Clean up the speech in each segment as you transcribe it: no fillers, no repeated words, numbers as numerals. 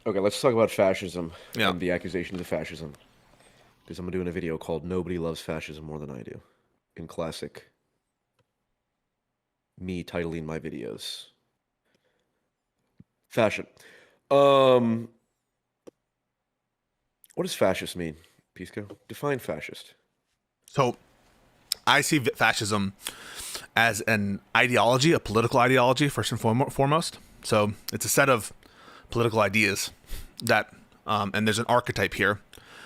Okay, let's talk about fascism Yeah. and the accusations of fascism. Because I'm doing a video called "Nobody Loves Fascism More Than I Do," in classic me titling my videos fashion. Um, what does fascist mean, Pisco? Define fascist. So I see fascism as an ideology, a political ideology, first and foremost. So it's a set of political ideas that, and there's an archetype here,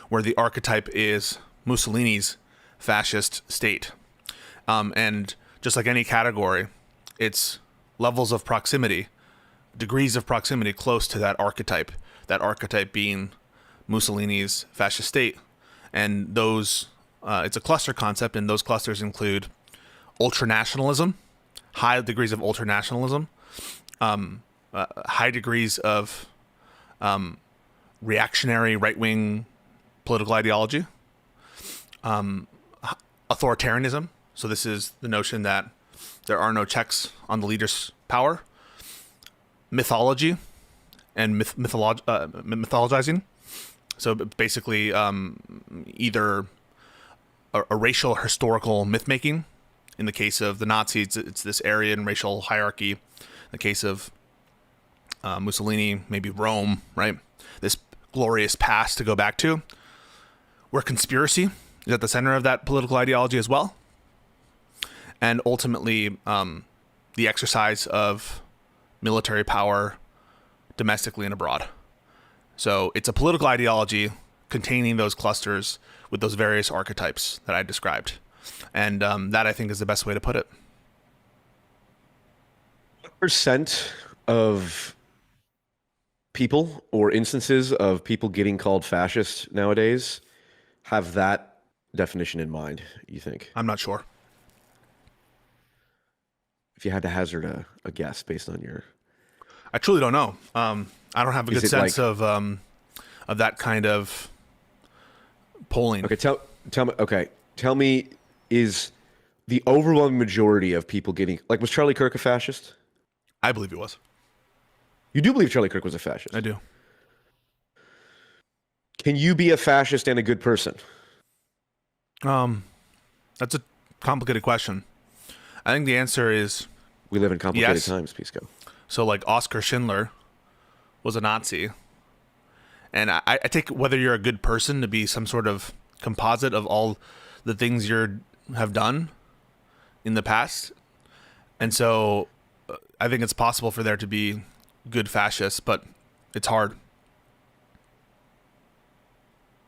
where the archetype is Mussolini's fascist state. And just like any category, it's levels of proximity, degrees of proximity close to that archetype being Mussolini's fascist state. And those, it's a cluster concept, and those clusters include ultranationalism, high degrees of ultranationalism, high degrees of reactionary right wing political ideology, authoritarianism. So, this is the notion that there are no checks on the leader's power, mythology, and mythologizing. So, basically, either a racial historical myth making. In the case of the Nazis, it's this Aryan racial hierarchy. In the case of Mussolini, maybe Rome, right? This glorious past to go back to, where conspiracy is at the center of that political ideology as well. And ultimately, the exercise of military power domestically and abroad. So it's a political ideology containing those clusters with those various archetypes that I described. And that, I think, is the best way to put it. Percent of people or instances of people getting called fascist nowadays have that definition in mind, you think? I'm not sure. If you had to hazard a guess based on your, I truly don't know. I don't have a is good it sense like, of that kind of polling. okay, tell me, is the overwhelming majority of people getting, like, was Charlie Kirk a fascist? I believe it was. You do believe Charlie Kirk was a I fascist. do. Can you be a fascist and a good person? Um, that's a complicated question. I think the answer is We live in complicated yes. times, Pisco. So, like, Oskar Schindler was a Nazi, and I take whether you're a good person to be some sort of composite of all the things you have done in the past, and so I think it's possible for there to be good fascists, but it's hard.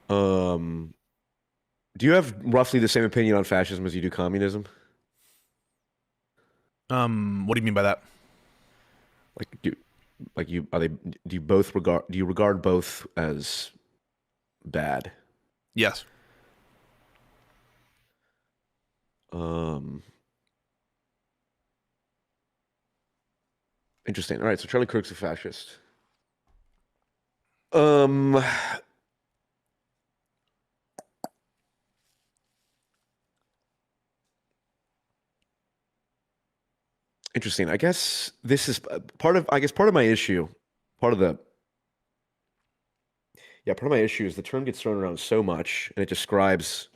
Um, do you have roughly the same opinion on fascism as you do communism? What do you mean by that? Like, like you are they? Do you regard both as bad? Yes. Um, Interesting. All right, so Charlie Kirk's a fascist. Um, Interesting. I guess this is part of. I guess part of my issue, part of the yeah, part of my issue is the term gets thrown around so much, and it describes,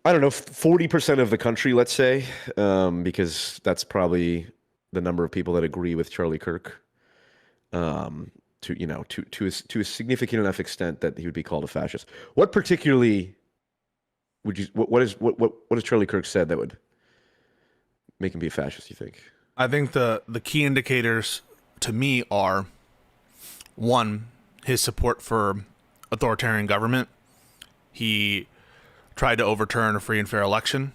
I don't know, 40% of the country, let's say, because that's probably the number of people that agree with Charlie Kirk, to to a significant enough extent that he would be called a fascist. What particularly would you what has Charlie Kirk said that would make him be a fascist, you think? I think the key indicators to me are one, his support for authoritarian government. He tried to overturn a free and fair election.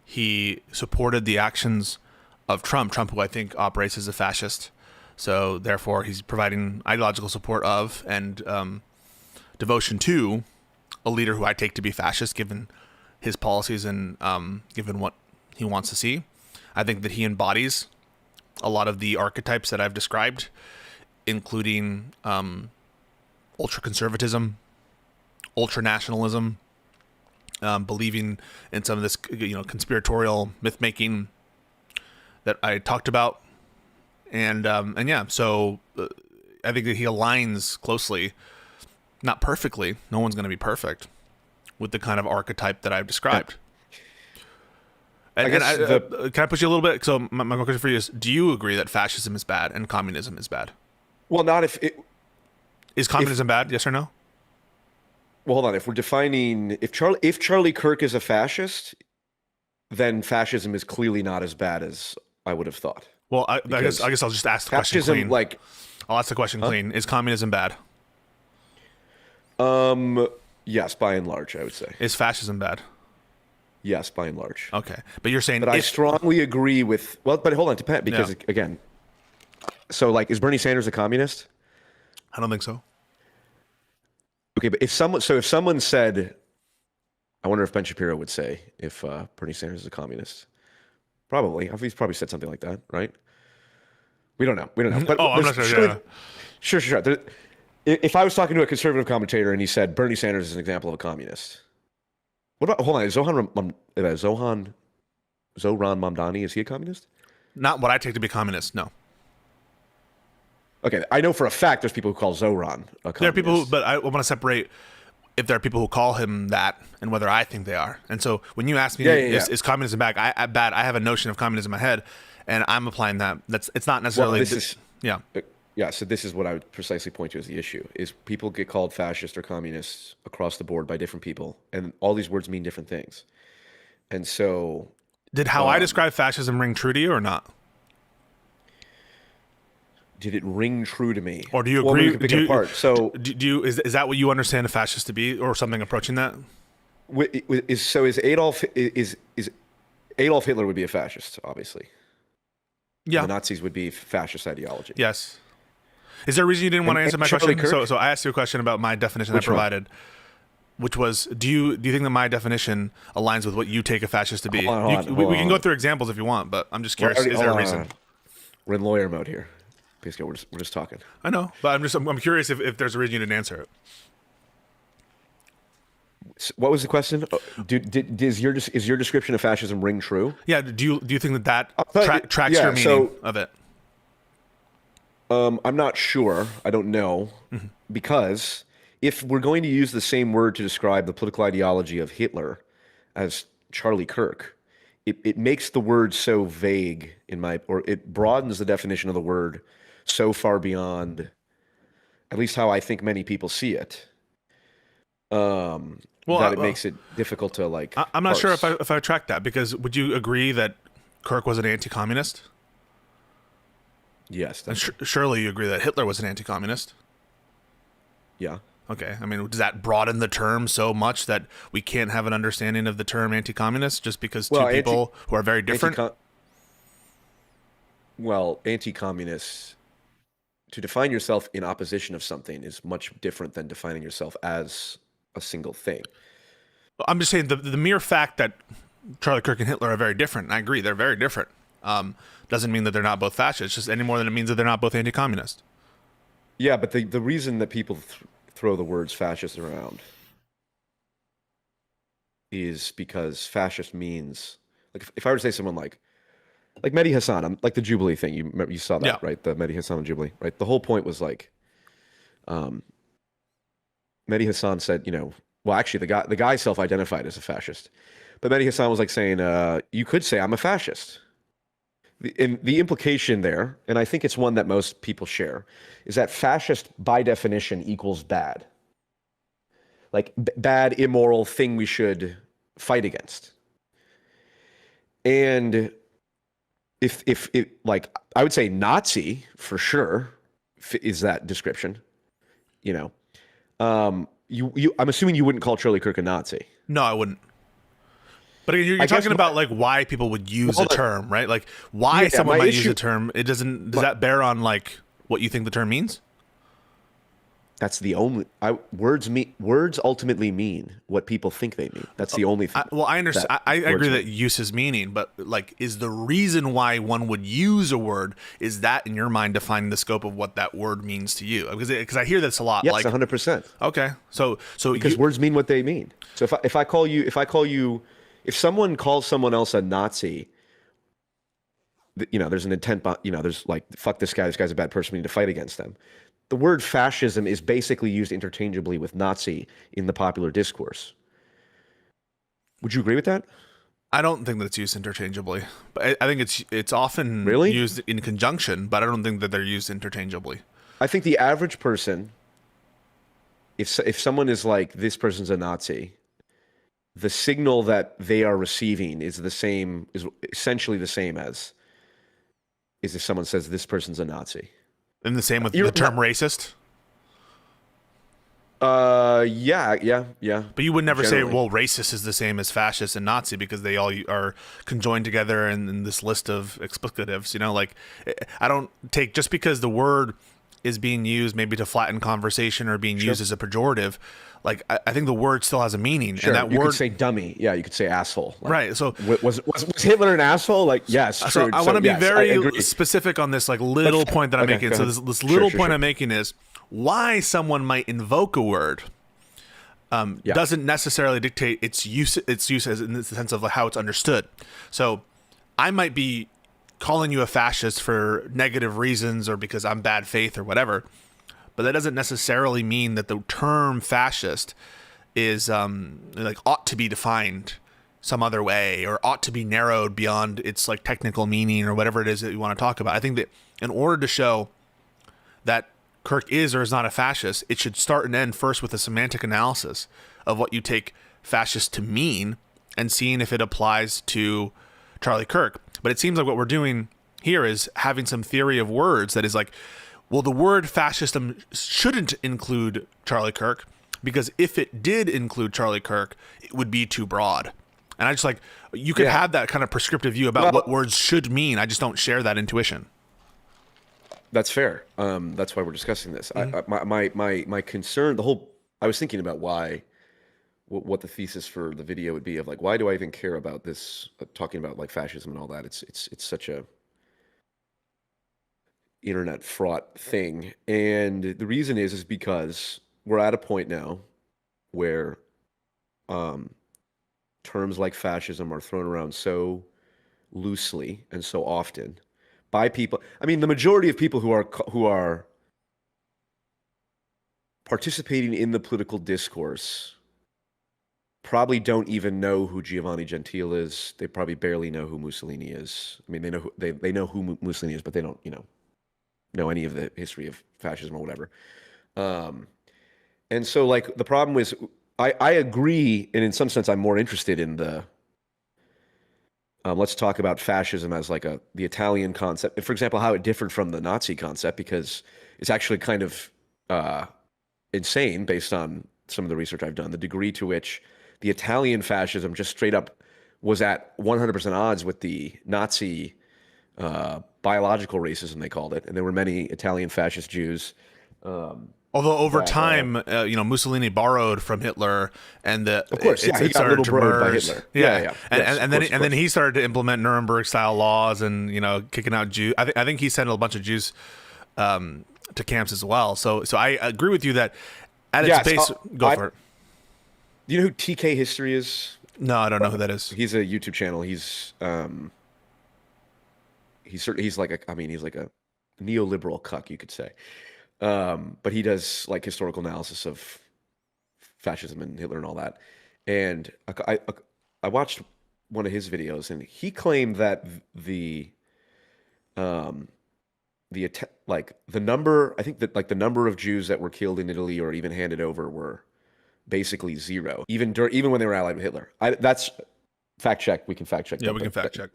He supported the actions of Trump, who I think operates as a fascist. So therefore, he's providing ideological support of and devotion to a leader who I take to be fascist, given his policies and given what he wants to see. I think that he embodies a lot of the archetypes that I've described, including ultra conservatism, ultra nationalism, believing in some of this, conspiratorial myth making that I talked about, and yeah. So I think that he aligns closely, not perfectly. No one's going to be perfect with the kind of archetype that I've described. And, can I push you a little bit? So my question for you is: do you agree that fascism is bad and communism is bad? Well, not if it. Is communism bad? Yes or no? Well, hold on. If we're defining if Charlie Kirk is a fascist, then fascism is clearly not as bad as I would have thought. Well, I guess I'll just ask the question clean. I'll ask the question clean. Is communism bad? Yes, by and large, I would say. Is fascism bad? Yes, by and large. Okay, but you're saying But I strongly agree with. Well, but hold on, depend because again, so like, is Bernie Sanders a communist? I don't think so. Okay, but if someone said, I wonder if Ben Shapiro would say if Bernie Sanders is a communist. Probably, he's probably said something like that, right? We don't know. But I'm not sure. Sure. If I was talking to a conservative commentator and he said Bernie Sanders is an example of a communist, what about, hold on, Zohran Mamdani, is he a communist? Not what I take to be communist, no. Okay, I know for a fact there's people who call Zohran a communist. There are people but I want to separate if there are people who call him that and whether I think they are. And so when you ask me, is communism bad? I have a notion of communism in my head, and I'm applying that. It's not necessarily... Yeah, so this is what I would precisely point to as the issue, is people get called fascist or communists across the board by different people, and all these words mean different things. And so... Did how I describe fascism ring true to you or not? Did it ring true to me? Or do you agree? We can pick it apart. So, is that what you understand a fascist to be, or something approaching that? Is Adolf Hitler would be a fascist, obviously. Yeah. The Nazis would be fascist ideology. Yes. Is there a reason you didn't want to answer my question? So I asked you a question about my definition I provided, which was, do you think that my definition aligns with what you take a fascist to be? We can go through examples if you want, but I'm just curious. Is there a reason? We're in lawyer mode here. Pisco, we're just talking. I know, but I'm curious if there's a reason you didn't answer it. What was the question? Is your description of fascism ring true? Yeah. Do you think that tracks your meaning of it? I'm not sure. I don't know. Mm-hmm. Because if we're going to use the same word to describe the political ideology of Hitler as Charlie Kirk, it makes the word so vague or it broadens the definition of the word so far beyond, at least how I think many people see it. That it makes it difficult to like. I'm not sure if I track that, because would you agree that Kirk was an anti-communist? Yes. And surely you agree that Hitler was an anti-communist? Yeah. Okay. I mean, does that broaden the term so much that we can't have an understanding of the term anti-communist just because two people who are very different? Anti-communists, to define yourself in opposition of something is much different than defining yourself as a single thing. I'm just saying the mere fact that Charlie Kirk and Hitler are very different, and I agree, they're very different, doesn't mean that they're not both fascists, just any more than it means that they're not both anti-communist. Yeah, but the reason that people throw the words fascist around is because fascist means, like, if I were to say someone like Mehdi Hassan, like the Jubilee thing, you saw that, right? The Mehdi Hassan Jubilee, right? The whole point was like, Mehdi Hassan said, well, actually, the guy self-identified as a fascist, but Mehdi Hassan was like saying, you could say I'm a fascist. The implication there, and I think it's one that most people share, is that fascist by definition equals bad. Like bad, immoral thing we should fight against. And if like, I would say Nazi for sure is that description. I'm assuming you wouldn't call Charlie Kirk a Nazi. No, I wouldn't. But you're talking about like why people would use a term, right? Like why someone might use a term. It doesn't. Does that bear on like what you think the term means? That's the only words ultimately mean what people think they mean. That's the only thing. I understand. I agree that use is meaning, but like, is the reason why one would use a word, is that in your mind defining the scope of what that word means to you? Because I hear this a lot. Yes, 100%. Okay, so because words mean what they mean. So if someone calls someone else a Nazi, there's an intent. There's like, fuck this guy. This guy's a bad person. We need to fight against them. the word fascism is basically used interchangeably with Nazi in the popular discourse. Would you agree with that? I don't think that it's used interchangeably, but I think it's often Really? used in conjunction, but I don't think that they're used interchangeably. I think the average person, if someone is like, this person's a Nazi, the signal that they are receiving is essentially the same as is if someone says this person's a Nazi. And the same with the term racist. Yeah. But you would never Generally. say, well, racist is the same as fascist and Nazi because they all are conjoined together in this list of explicatives. You know, like I don't take just because the word is being used maybe to flatten conversation or being used as a pejorative. Like I think the word still has a meaning, Sure. and that you word could say dummy. Yeah, you could say asshole. Like, right. So was Hitler an asshole? Like, yes. True. So I want to be yes, very specific on this like little point that I'm making. So this little point I'm making is why someone might invoke a word doesn't necessarily dictate its use as in the sense of how it's understood. So I might be calling you a fascist for negative reasons or because I'm bad faith or whatever, but that doesn't necessarily mean that the term fascist is like ought to be defined some other way or ought to be narrowed beyond its like technical meaning or whatever it is that you want to talk about. I think that in order to show that Kirk is or is not a fascist, it should start and end first with a semantic analysis of what you take fascist to mean and seeing if it applies to Charlie Kirk. But it seems like what we're doing here is having some theory of words that is like, well, the word fascism shouldn't include Charlie Kirk because if it did include Charlie Kirk, it would be too broad. And I just like, you could have that kind of prescriptive view about what words should mean. I just don't share that intuition. That's fair. That's why we're discussing this. My concern, I was thinking about what the thesis for the video would be of like, why do I even care about this, talking about like fascism and all that? It's such a internet fraught thing. And the reason is because we're at a point now where terms like fascism are thrown around so loosely and so often by people. I mean, the majority of people who are participating in the political discourse probably don't even know who Giovanni Gentile is. They probably barely know who Mussolini is. I mean, they know who Mussolini is, but they don't, know any of the history of fascism or whatever. And so, like, the problem is, I agree, and in some sense, I'm more interested in the. Let's talk about fascism as like the Italian concept, for example, how it differed from the Nazi concept, because it's actually kind of insane based on some of the research I've done, the degree to which the Italian fascism just straight up was at 100% odds with the Nazi biological racism, they called it. And there were many Italian fascist Jews. Although over time, Mussolini borrowed from Hitler, and of course, he got a little borrowed by Hitler. Yeah. And then he started to implement Nuremberg-style laws, and kicking out Jews. I think he sent a bunch of Jews to camps as well. So I agree with you that at its base, go for it. Do you know who TK History is? No, I don't know who that is. He's a YouTube channel. He's like a neoliberal cuck, you could say. But he does like historical analysis of fascism and Hitler and all that. And I watched one of his videos, and he claimed that the number, I think that like the number of Jews that were killed in Italy or even handed over were basically zero, even when they were allied with Hitler. That's fact check. We can fact check. Yeah, we can fact check.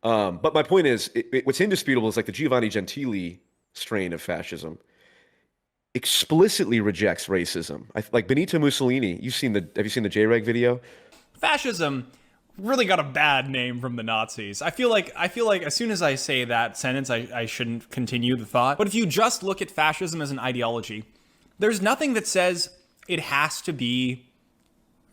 But my point is, what's indisputable is like the Giovanni Gentile strain of fascism explicitly rejects racism. Like Benito Mussolini. Have you seen the JREG video? Fascism really got a bad name from the Nazis. I feel like as soon as I say that sentence, I shouldn't continue the thought. But if you just look at fascism as an ideology, there's nothing that says it has to be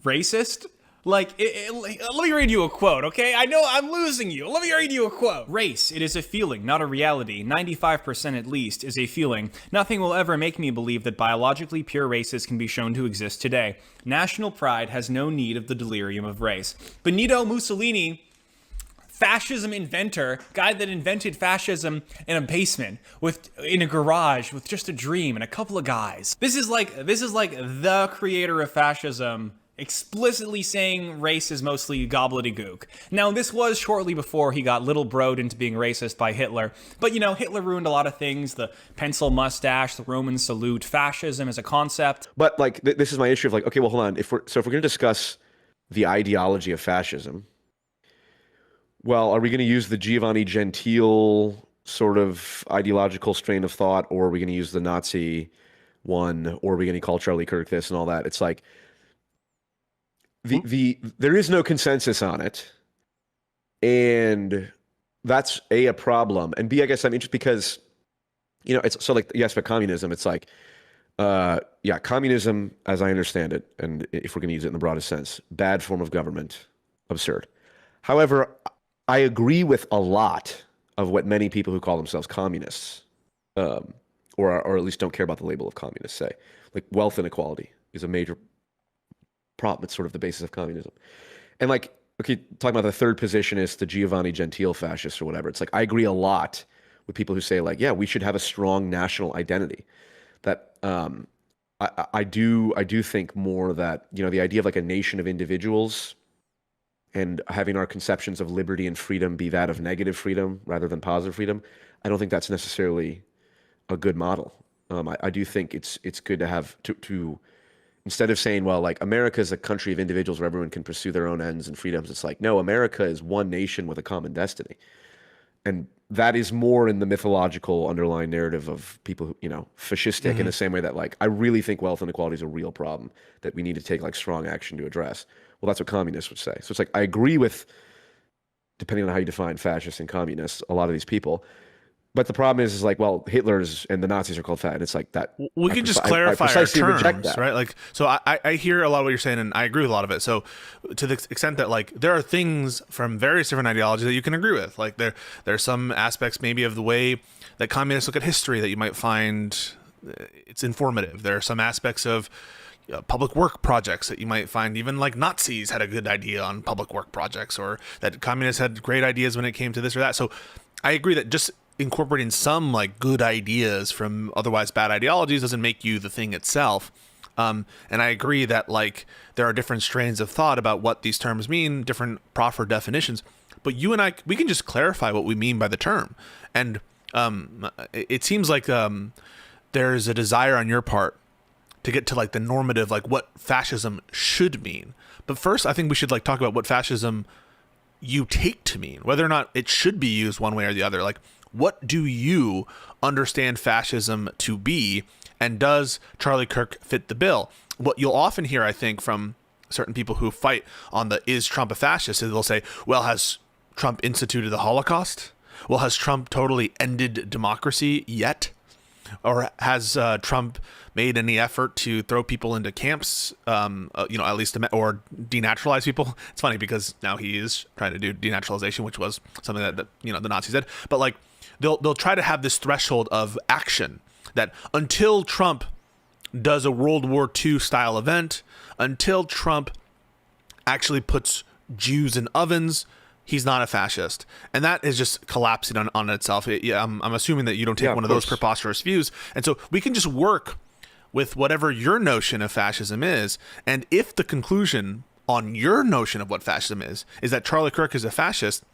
racist. Like, let me read you a quote, okay? I know I'm losing you. Let me read you a quote. Race, it is a feeling, not a reality. 95% at least is a feeling. Nothing will ever make me believe that biologically pure races can be shown to exist today. National pride has no need of the delirium of race. Benito Mussolini fascism inventor, guy that invented fascism in a basement in a garage with just a dream and a couple of guys. This is like the creator of fascism explicitly saying race is mostly gobbledygook. Now, this was shortly before he got little broed into being racist by Hitler, but Hitler ruined a lot of things: the pencil mustache, the Roman salute, fascism as a concept. But like this is my issue of like, okay, well, hold on. If we're going to discuss the ideology of fascism, well, are we going to use the Giovanni Gentile sort of ideological strain of thought, or are we going to use the Nazi one, or are we going to call Charlie Kirk this and all that? It's like there is no consensus on it, and that's a problem, and B, I guess I'm interested because it's so like you asked about communism. It's like communism, as I understand it, and if we're going to use it in the broadest sense, bad form of government, absurd. However, I agree with a lot of what many people who call themselves communists, or at least don't care about the label of communist, say. Like, wealth inequality is a major problem. It's sort of the basis of communism. And like, okay, talking about the third positionist, the Giovanni Gentile fascists or whatever, it's like I agree a lot with people who say like, yeah, we should have a strong national identity. That I do think more that the idea of like a nation of individuals and having our conceptions of liberty and freedom be that of negative freedom rather than positive freedom, I don't think that's necessarily a good model. I do think it's good to have to instead of saying, well, like America is a country of individuals where everyone can pursue their own ends and freedoms. It's like, no, America is one nation with a common destiny. And that is more in the mythological underlying narrative of people who, fascistic in the same way that like, I really think wealth inequality is a real problem that we need to take like strong action to address. Well, that's what communists would say. So it's like, I agree with, depending on how you define fascists and communists, a lot of these people. But the problem is like, well, Hitler's and the Nazis are called fat. And it's like that. We can just clarify our terms, right? Like, so I hear a lot of what you're saying, and I agree with a lot of it. So to the extent that like there are things from various different ideologies that you can agree with, like there are some aspects maybe of the way that communists look at history that you might find it's informative. There are some aspects of public work projects that you might find even like Nazis had a good idea on public work projects, or that communists had great ideas when it came to this or that. So I agree that just incorporating some like good ideas from otherwise bad ideologies doesn't make you the thing itself. And I agree that like there are different strains of thought about what these terms mean, different proffered definitions, but you and I, we can just clarify what we mean by the term. And it seems like there's a desire on your part to get to like the normative, like what fascism should mean. But first, I think we should like talk about what fascism you take to mean, whether or not it should be used one way or the other. Like, what do you understand fascism to be, and does Charlie Kirk fit the bill? What you'll often hear, I think, from certain people who fight on the is Trump a fascist, is they'll say, well, has Trump instituted the Holocaust? Well, has Trump totally ended democracy yet? Or has Trump made any effort to throw people into camps, at least, or denaturalize people? It's funny because now he is trying to do denaturalization, which was something that the Nazis did. But like, they'll try to have this threshold of action that until Trump does a World War II style event, until Trump actually puts Jews in ovens, he's not a fascist. And that is just collapsing on itself. I'm assuming that you don't take one of those preposterous views. And so we can just work with whatever your notion of fascism is. And if the conclusion on your notion of what fascism is that Charlie Kirk is a fascist,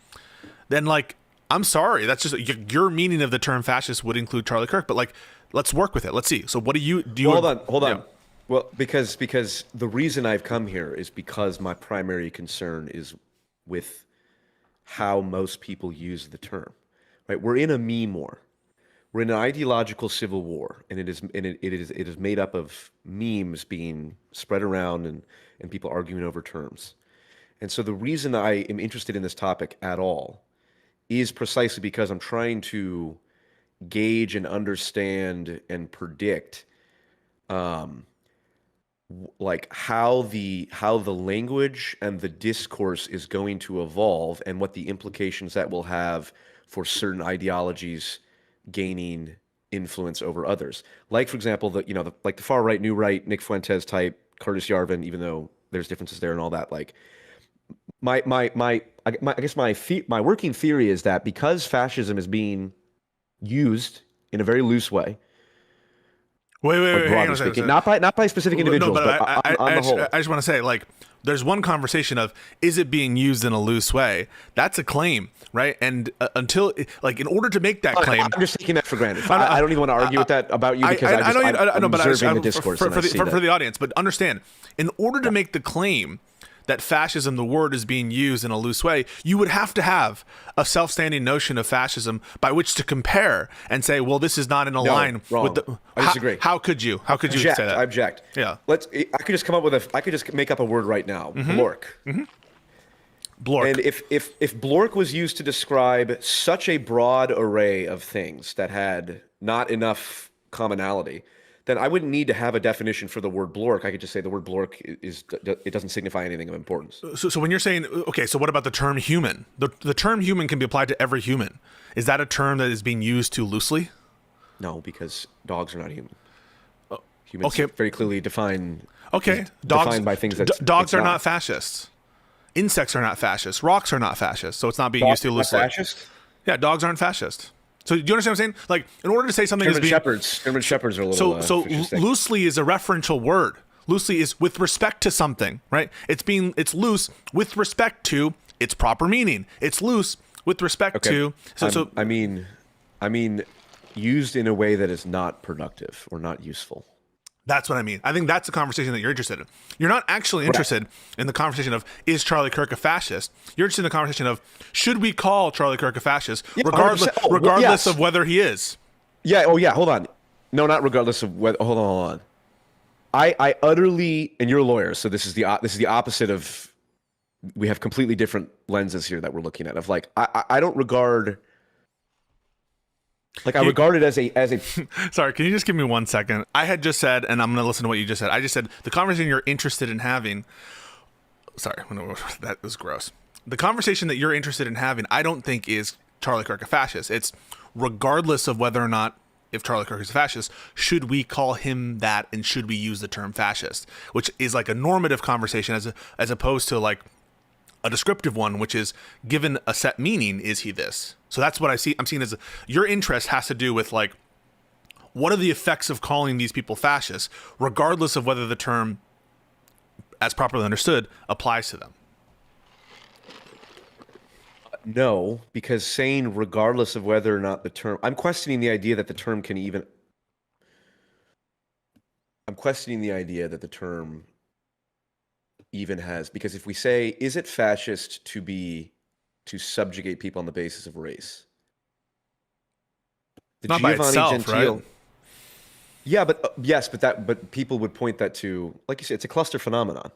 then like, I'm sorry, that's just your meaning of the term fascist would include Charlie Kirk. But like, let's work with it. Let's see. So what do you hold on. Well, because the reason I've come here is because my primary concern is with how most people use the term, right? We're in a meme war. We're in an ideological civil war, and it is made up of memes being spread around and people arguing over terms. And so the reason I am interested in this topic at all is precisely because I'm trying to gauge and understand and predict like how the language and the discourse is going to evolve, and what the implications that will have for certain ideologies gaining influence over others. Like, for example, the far right, new right, Nick Fuentes type, Curtis Yarvin, even though there's differences there and all that, like I guess my working theory is that because fascism is being used in a very loose way, like Hang on broadly a second. speaking, not by specific No, individuals, but but on the whole. I just want to say, like, there's one conversation of, is it being used in a loose way? That's a claim, right? And until, like, in order to make that claim, I'm just taking that for granted. I don't even want to argue with that about you because I'm observing the discourse for the audience. But understand, in order to make the claim that fascism, the word, is being used in a loose way, you would have to have a self-standing notion of fascism by which to compare and say, well, this is not in line with the. I disagree. How could you? How could you say that? I object. Yeah. I could just come up with I could just make up a word right now. Blork. Blork. And if Blork was used to describe such a broad array of things that had not enough commonality, then I wouldn't need to have a definition for the word Blork. I could just say the word Blork it doesn't signify anything of importance. So when you're saying, okay, so what about the term human? The term human can be applied to every human. Is that a term that is being used too loosely? No, because dogs are not human. Humans very clearly defined by things that dogs are not fascists. Insects are not fascists. Rocks are not fascists. So it's not being used too loosely. Fascist? Yeah, dogs aren't fascist. So do you understand what I'm saying? Like, in order to say something German shepherds are a little so fascistic. loosely is a referential word. Loosely is with respect to something, right? It's loose with respect to its proper meaning. It's loose with respect to. I mean, used in a way that is not productive or not useful. That's what I mean. I think that's the conversation that you're interested in. You're not actually interested in the conversation of, is Charlie Kirk a fascist? You're interested in the conversation of, should we call Charlie Kirk a fascist, regardless of whether he is? Yeah. Oh, yeah. Hold on. No, not regardless of whether. Hold on. I utterly, and you're a lawyer, so this is the opposite of. We have completely different lenses here that we're looking at. Of like, I don't regard. Like I regard it as a. Sorry, can you just give me 1 second? I had just said, and I'm going to listen to what you just said. I just said the conversation you're interested in having. Sorry, that was gross. The conversation that you're interested in having, I don't think is Charlie Kirk a fascist. It's regardless of whether or not, if Charlie Kirk is a fascist, should we call him that, and should we use the term fascist, which is like a normative conversation as opposed to like a descriptive one, which is given a set meaning, is he this? So that's what I'm seeing as your interest has to do with like, what are the effects of calling these people fascists, regardless of whether the term, as properly understood, applies to them. No, because saying regardless of whether or not the term, I'm questioning the idea that the term even has, because if we say, is it fascist to subjugate people on the basis of race? Not by itself, right? Yeah, but yes, but people would point that to, like you said, it's a cluster phenomenon,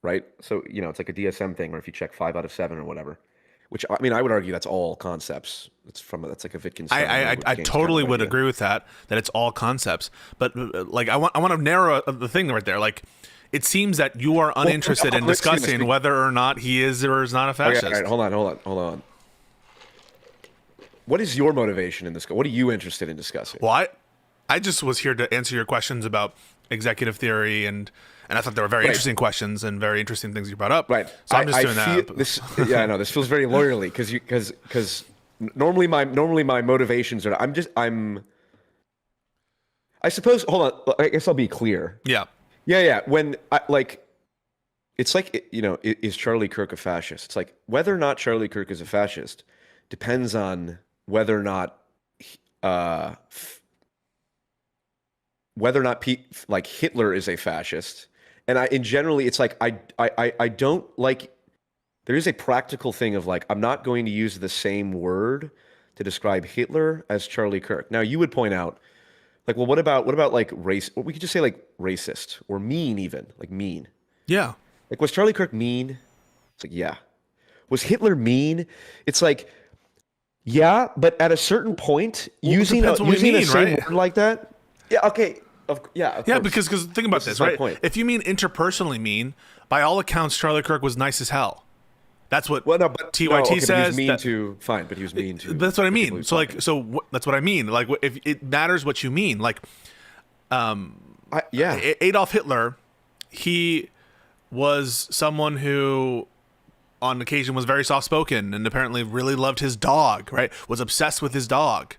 right? So, it's like a DSM thing, or if you check 5 out of 7 or whatever, which, I mean, I would argue that's all concepts. That's like a Wittgenstein. I totally would agree with that it's all concepts. But like, I want to narrow the thing right there. Like, it seems that you are uninterested in discussing whether or not he is or is not a fascist. Okay, all right, hold on. What is your motivation in this? What are you interested in discussing? Well, I just was here to answer your questions about executive theory, and I thought they were very interesting questions and very interesting things you brought up. Right. So I'm just doing that. Yeah, I know. This feels very lawyerly because normally my motivations are I suppose. Hold on. I guess I'll be clear. Yeah. Yeah. When it's like, is Charlie Kirk a fascist? It's like whether or not Charlie Kirk is a fascist depends on whether or not Hitler is a fascist. And generally it's like I don't like, there is a practical thing of like, I'm not going to use the same word to describe Hitler as Charlie Kirk. Now you would point out, like, well, what about like race? We could just say like racist or mean, even like mean. Yeah. Like, was Charlie Kirk mean? It's like, yeah. Was Hitler mean? It's like, yeah, but at a certain point, using the same word like that. Yeah. Okay. Of because think about this, right? Point. If you mean interpersonally mean, by all accounts, Charlie Kirk was nice as hell. That's what TYT says. But he was mean to. That's what I mean. So that's what I mean. Like, if it matters what you mean, like, Adolf Hitler, he was someone who on occasion was very soft-spoken and apparently really loved his dog, right? Was obsessed with his dog.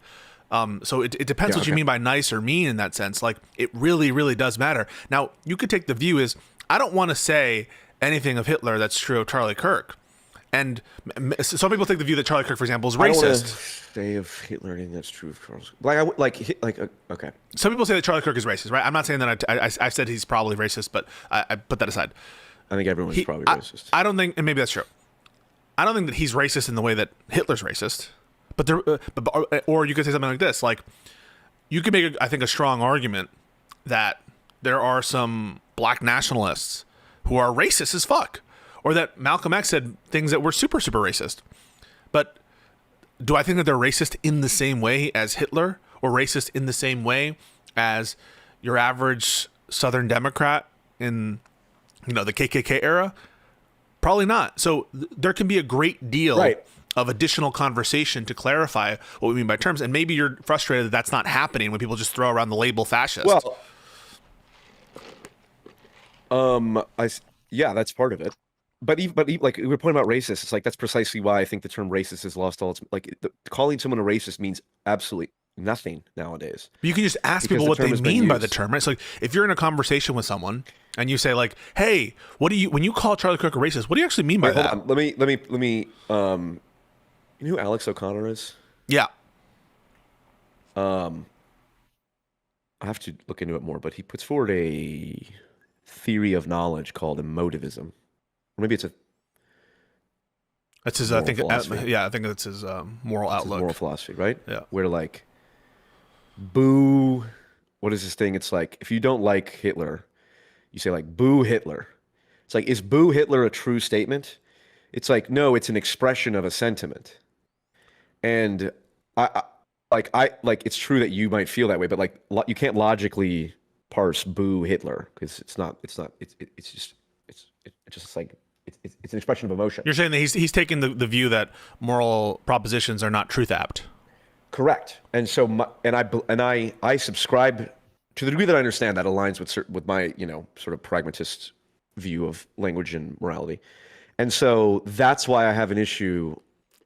So it depends what you mean by nice or mean in that sense. Like, it really, really does matter. Now, you could take the view is, I don't want to say anything of Hitler that's true of Charlie Kirk. And some people take the view that Charlie Kirk, for example, is racist. I don't want to say of Hitler anything that's true of Charles. Okay. Some people say that Charlie Kirk is racist, right? I'm not saying that I said he's probably racist, but I put that aside. I think everyone's probably racist. I don't think, and maybe that's true. I don't think that he's racist in the way that Hitler's racist. But or you could say something like this, like, you could make, I think, a strong argument that there are some black nationalists who are racist as fuck, or that Malcolm X said things that were super, super racist. But do I think that they're racist in the same way as Hitler, or racist in the same way as your average Southern Democrat in, the KKK era? Probably not. So there can be a great deal of additional conversation to clarify what we mean by terms. And maybe you're frustrated that that's not happening when people just throw around the label fascist. Well, yeah, that's part of it. But even like we were pointing about racist, it's like that's precisely why I think the term racist has lost all its calling someone a racist means absolutely nothing nowadays. You can just ask people what they mean by the term, right? So like, if you're in a conversation with someone and you say like, "Hey, when you call Charlie Kirk a racist, what do you actually mean by that?" Hold on. Let me. You know who Alex O'Connor is? Yeah. I have to look into it more, but he puts forward a theory of knowledge called emotivism. Or maybe it's a. That's his. I think. I think that's his moral outlook. His moral philosophy, right? Yeah. Where like, boo. What is this thing? It's like if you don't like Hitler, you say like boo Hitler. It's like, is boo Hitler a true statement? It's like, no, it's an expression of a sentiment. And I it's true that you might feel that way, but like you can't logically parse boo Hitler because it's just like it's an expression of emotion. You're saying that he's taking the view that moral propositions are not truth apt. Correct. And so I subscribe to the degree that I understand that aligns with my sort of pragmatist view of language and morality. And so that's why I have an issue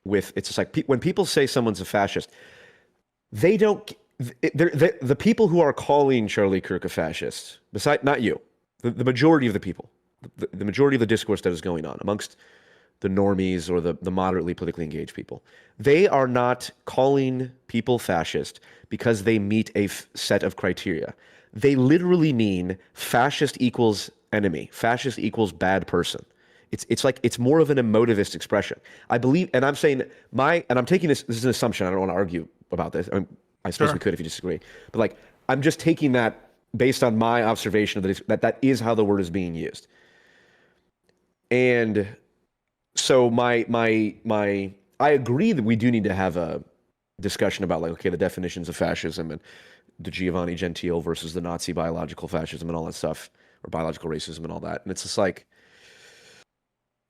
with it's just like when people say someone's a fascist, they don't. The people who are calling Charlie Kirk a fascist, not you, the majority of the people, the majority of the discourse that is going on amongst the normies or the moderately politically engaged people, they are not calling people fascist because they meet a set of criteria. They literally mean fascist equals enemy, fascist equals bad person. It's like it's more of an emotivist expression. I believe, and I'm saying and I'm taking this is an assumption. I don't want to argue about this. I suppose we could if you disagree, but like I'm just taking that based on my observation of that is how the word is being used. And so I agree that we do need to have a discussion about like, okay, the definitions of fascism and the Giovanni Gentile versus the Nazi biological fascism and all that stuff, or biological racism and all that. And it's just like,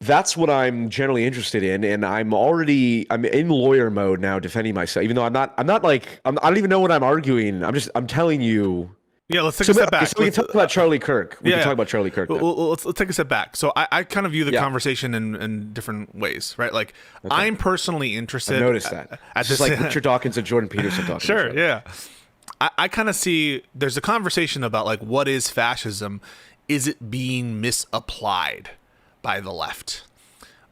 that's what I'm generally interested in, and I'm in lawyer mode now, defending myself. Even though I don't even know what I'm arguing. I'm telling you. Yeah, let's take a step back. So we can talk about Charlie Kirk. We can talk about Charlie Kirk. Well, let's take a step back. So I kind of view the conversation in different ways, right? Like I'm personally interested. I noticed that. It's just like Richard Dawkins and Jordan Peterson talking. Sure, yeah. I kind of see there's a conversation about like what is fascism? Is it being misapplied by the left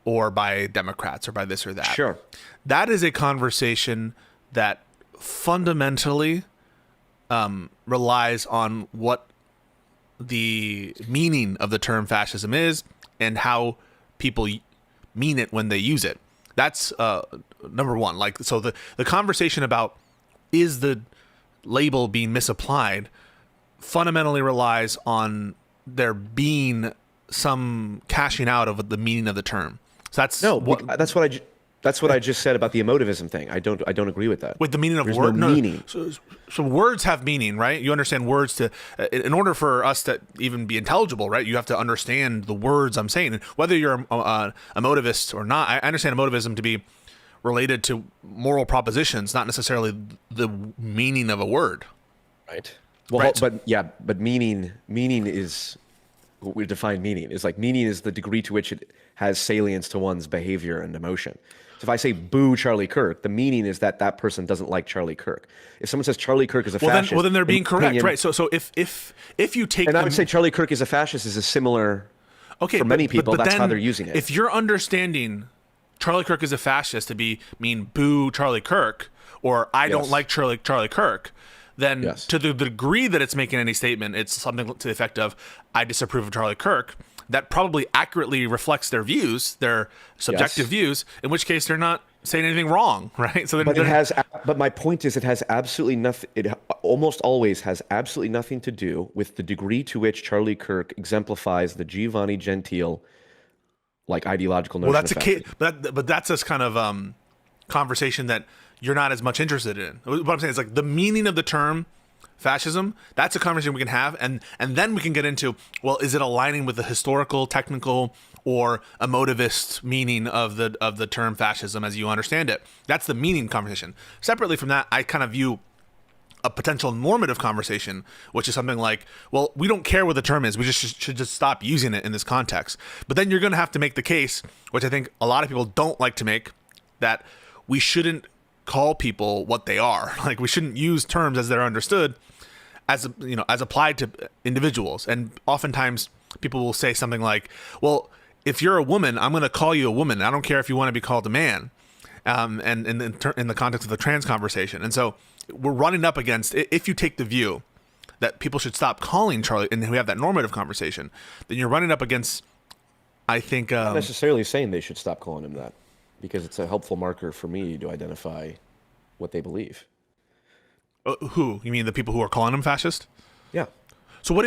or by Democrats or by this or that? Sure. That is a conversation that fundamentally relies on what the meaning of the term fascism is and how people mean it when they use it. That's number one. Like, so the conversation about is the label being misapplied fundamentally relies on there being some cashing out of the meaning of the term. So that's what I just said about the emotivism thing. I don't agree with that. With the meaning of There's word, no meaning. So words have meaning, right? You understand words in order for us to even be intelligible, right? You have to understand the words I'm saying. And whether you're a emotivist or not, I understand emotivism to be related to moral propositions, not necessarily the meaning of a word. Right. Well, right. But meaning is what we define meaning is like. Meaning is the degree to which it has salience to one's behavior and emotion. So if I say boo Charlie Kirk, the meaning is that that person doesn't like Charlie Kirk. If someone says Charlie Kirk is a fascist, well then they're being in my correct, opinion, right? So if you take and I would say Charlie Kirk is a fascist is a similar. okay, for many but people, that's then how they're using it. If you're understanding Charlie Kirk is a fascist to mean boo Charlie Kirk, or I don't like Charlie Kirk, then to the degree that it's making any statement, it's something to the effect of I disapprove of Charlie Kirk. That probably accurately reflects their views, their subjective views. In which case, they're not saying anything wrong, right? So, but my point is, it has absolutely nothing. It almost always has absolutely nothing to do with the degree to which Charlie Kirk exemplifies the Giovanni Gentile, like ideological notion. Well, that's a case, but that's this kind of conversation that you're not as much interested in. What I'm saying is like the meaning of the term fascism. That's a conversation we can have, and then we can get into, well, is it aligning with the historical, technical, or emotivist meaning of the term fascism as you understand it? That's the meaning conversation. Separately from that, I kind of view a potential normative conversation, which is something like, well, we don't care what the term is. We just should just stop using it in this context. But then you're going to have to make the case, which I think a lot of people don't like to make, that we shouldn't call people what they are. Like we shouldn't use terms as they're understood, as applied to individuals. And oftentimes people will say something like, well, if you're a woman, I'm going to call you a woman. I don't care if you want to be called a man. And in the context of the trans conversation. And so we're running up against, if you take the view that people should stop calling Charlie, and we have that normative conversation, then you're running up against, I think... not necessarily saying they should stop calling him that, because it's a helpful marker for me to identify what they believe. Who? You mean the people who are calling him fascist? Yeah. So what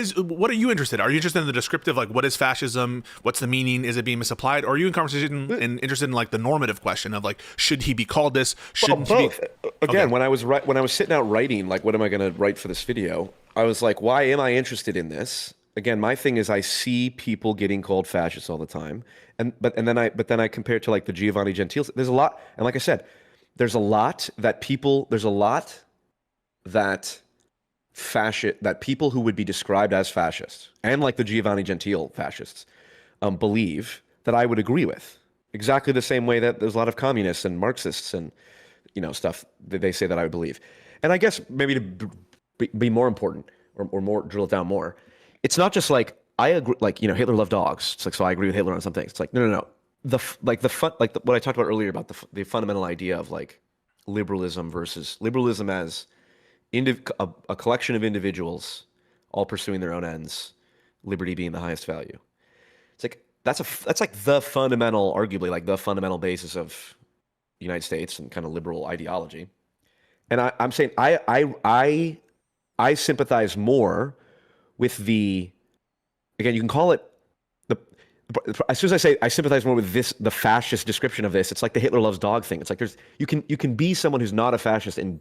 are you interested in? Are you interested in the descriptive, like what is fascism? What's the meaning? Is it being misapplied? Or are you in conversation and interested in like the normative question of like, should he be called this? Shouldn't he be? Again, when I was sitting out writing, like, what am I going to write for this video? I was like, why am I interested in this? Again, my thing is I see people getting called fascists all the time, but then I compare it to like the Giovanni Gentiles. There's a lot, and like I said, there's a lot that people who would be described as fascists, and like the Giovanni Gentile fascists, believe that I would agree with. Exactly the same way that there's a lot of communists and Marxists and stuff that they say that I would believe. And I guess maybe to be more important or more drill it down more, it's not just like I agree. Like Hitler loved dogs. It's like, so I agree with Hitler on some things. It's like no. What I talked about earlier about the fundamental idea of like liberalism versus liberalism as a collection of individuals all pursuing their own ends, liberty being the highest value. It's like that's like the fundamental, arguably like the fundamental basis of the United States and kind of liberal ideology. And I'm saying I sympathize more with the, again, you can call it as soon as I say I sympathize more with the fascist description of this, it's like the Hitler loves dog thing. It's like you can be someone who's not a fascist and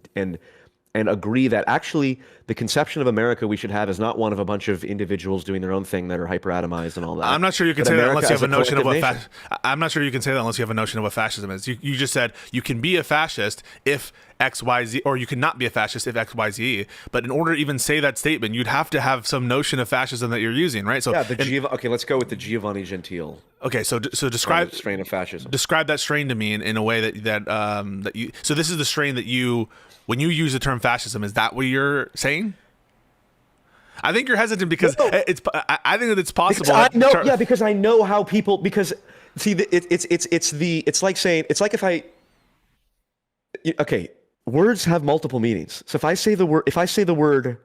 agree that actually the conception of America we should have is not one of a bunch of individuals doing their own thing that are hyper-atomized and all that. I'm not sure you can say that unless you have a notion of what I'm not sure you can say that unless you have a notion of what fascism is. You just said you can be a fascist if X, Y, Z, or you cannot be a fascist if X, Y, Z. But in order to even say that statement, you'd have to have some notion of fascism that you're using, right? So yeah, okay, let's go with the Giovanni Gentile. Okay, so describe strain of fascism. Describe that strain to me in a way that you. So this is the strain that you, when you use the term fascism, is that what you're saying? I think you're hesitant because I think that it's possible. Because I know how people. Because see, it's like saying, it's like if I. Okay, words have multiple meanings. So if I say the word faggot.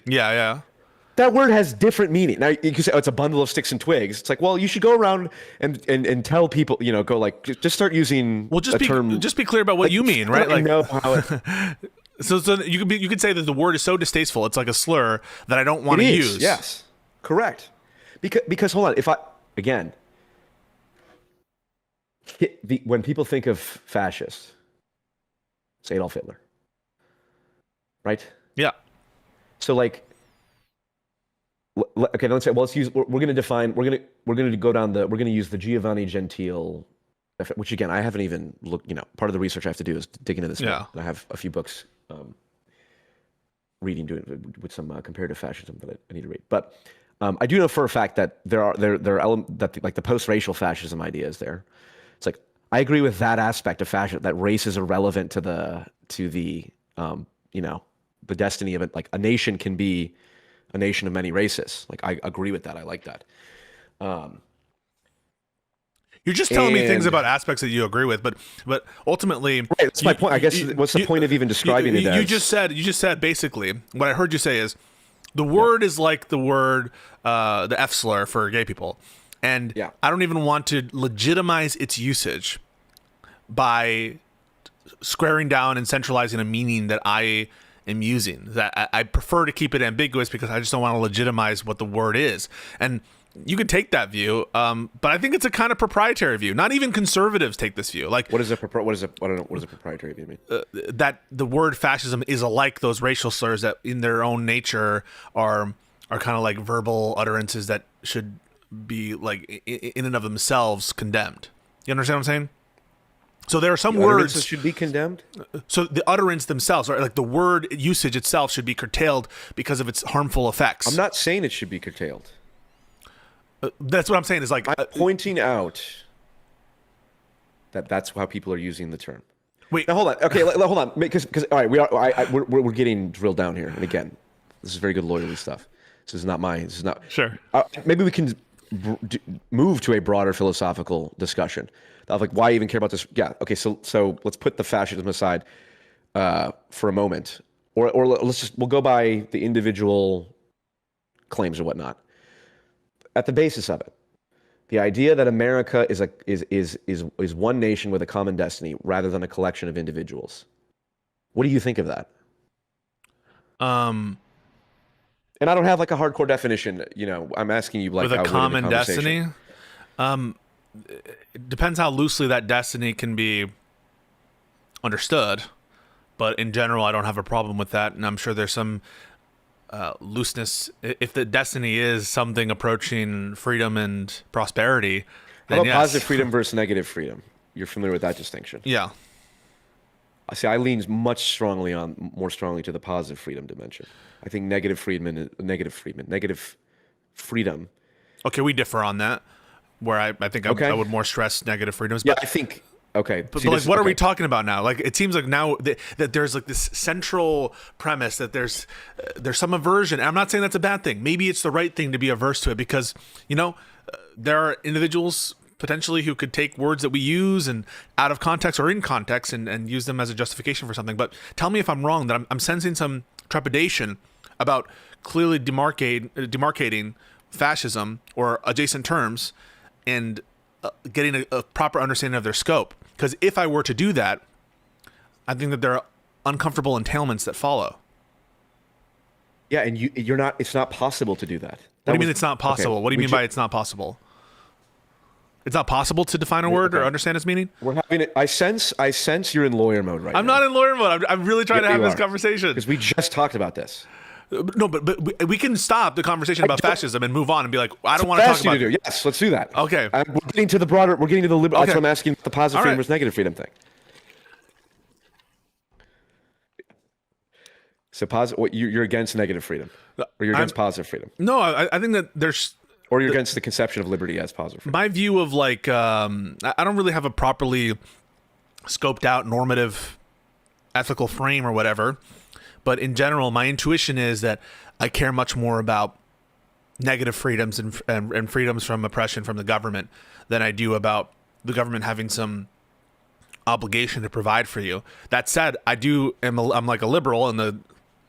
Yeah. That word has different meaning. Now you can say, it's a bundle of sticks and twigs. It's like, well, you should go around and tell people, go like, just start using term. Just be clear about what you mean, right? Like, know how it, so you could say that the word is so distasteful, it's like a slur that I don't want to use. Yes, correct. Because hold on, when people think of fascists, it's Adolf Hitler, right? Yeah. So like. Okay, let's say. Well, let's use. We're going to define. We're going to go down the. We're going to use the Giovanni Gentile, which again I haven't even looked. Part of the research I have to do is dig into this. Yeah. I have a few books, doing with some comparative fascism that I need to read. But I do know for a fact that that the post-racial fascism idea is there. It's like I agree with that aspect of fascism, that race is irrelevant to the the destiny of it. Like a nation can be a nation of many races. Like I agree with that. I like that. You're just telling me things about aspects that you agree with, but ultimately, right, that's my point. I guess what's the point of even describing it? You just said basically what I heard you say is the word is like the word the F slur for gay people, and I don't even want to legitimize its usage by squaring down and centralizing a meaning that I am using. That I prefer to keep it ambiguous because I just don't want to legitimize what the word is. And you can take that view, but I think it's a kind of proprietary view. Not even conservatives take this view. Like, what is a proprietary view mean? That the word fascism is alike those racial slurs that, in their own nature, are kind of like verbal utterances that should be like in and of themselves condemned. You understand what I'm saying? So there are some words that should be condemned. So the utterance themselves, right, like the word usage itself, should be curtailed because of its harmful effects. I'm not saying it should be curtailed. That's what I'm saying. Is like I'm pointing out that's how people are using the term. Wait, now hold on. Okay, hold on. Because all right, we're getting drilled down here. And again, this is very good lawyerly stuff. This is not mine. This is not sure. Maybe we can move to a broader philosophical discussion of like why even care about this. Yeah. Okay. So let's put the fascism aside for a moment, or we'll go by the individual claims or whatnot. At the basis of it, the idea that America is one nation with a common destiny rather than a collection of individuals. What do you think of that? And I don't have like a hardcore definition. You know, I'm asking you like with a common destiny. It depends how loosely that destiny can be understood, but in general, I don't have a problem with that, and I'm sure there's some looseness. If the destiny is something approaching freedom and prosperity, then how about positive freedom versus negative freedom? You're familiar with that distinction? Yeah. I see. I lean more strongly to the positive freedom dimension. I think negative freedom. Okay, we differ on that. Where I think I would more stress negative freedoms. But, I think. Okay, but like, what are we talking about now? Like, it seems like now that there's like this central premise that there's some aversion. And I'm not saying that's a bad thing. Maybe it's the right thing to be averse to it because, there are individuals potentially who could take words that we use and out of context or in context and use them as a justification for something. But tell me if I'm wrong, that I'm sensing some trepidation about clearly demarcating fascism or adjacent terms and getting a proper understanding of their scope. Because if I were to do that, I think that there are uncomfortable entailments that follow. Yeah, and you're not. It's not possible to do that. What do you mean it's not possible? Okay, what do you mean by it's not possible? It's not possible to define a word or understand its meaning? We're having it. I sense you're in lawyer mode right now. I'm not in lawyer mode. I'm really trying to have this conversation. Because we just talked about this. No, but we can stop the conversation about fascism and move on and be like, I don't want to talk about it. Yes, let's do that. Okay. We're getting to the broader. We're getting to the liberal. Okay. That's what I'm asking. The positive freedom versus negative freedom thing. So positive. You're against negative freedom, or you're against positive freedom? No, I think that there's. Or you're against the conception of liberty as positive freedom. My view of like, I don't really have a properly scoped out normative ethical frame or whatever. But in general, my intuition is that I care much more about negative freedoms and freedoms from oppression from the government than I do about the government having some obligation to provide for you. That said, I'm like a liberal in the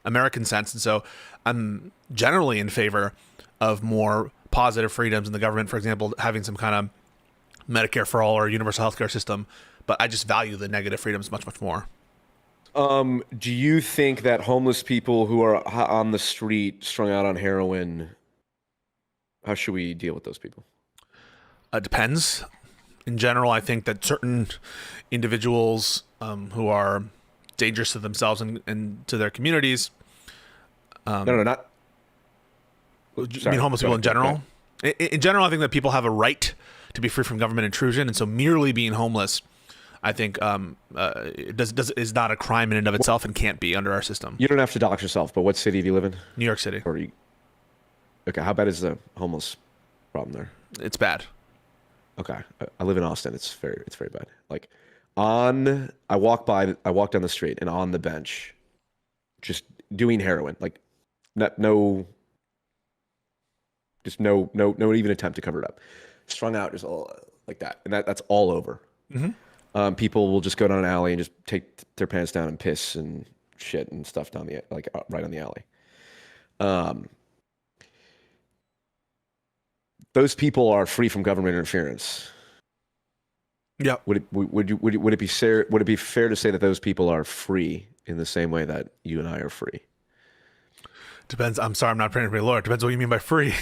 American sense, and so I'm generally in favor of more positive freedoms in the government. For example, having some kind of Medicare for all or universal healthcare system. But I just value the negative freedoms much, much more. Do you think that homeless people who are on the street, strung out on heroin, how should we deal with those people? Depends. In general, I think that certain individuals who are dangerous to themselves and to their communities. No, not. You mean homeless people in general? In general, I think that people have a right to be free from government intrusion, and so merely being homeless, I think, is not a crime in and of itself and can't be under our system. You don't have to dox yourself, but what city do you live in? New York City. Okay, how bad is the homeless problem there? It's bad. Okay, I live in Austin. It's very bad. Like, I walk down the street, and on the bench, just doing heroin. Like, no, just no even attempt to cover it up. Strung out, just all like that, and that's all over. People will just go down an alley and just take their pants down and piss and shit and stuff down the right on the alley. Those people are free from government interference. Yeah. Would it be fair to say that those people are free in the same way that you and I are free? Depends. I'm sorry, I'm not trying to be a lawyer. Depends what you mean by free.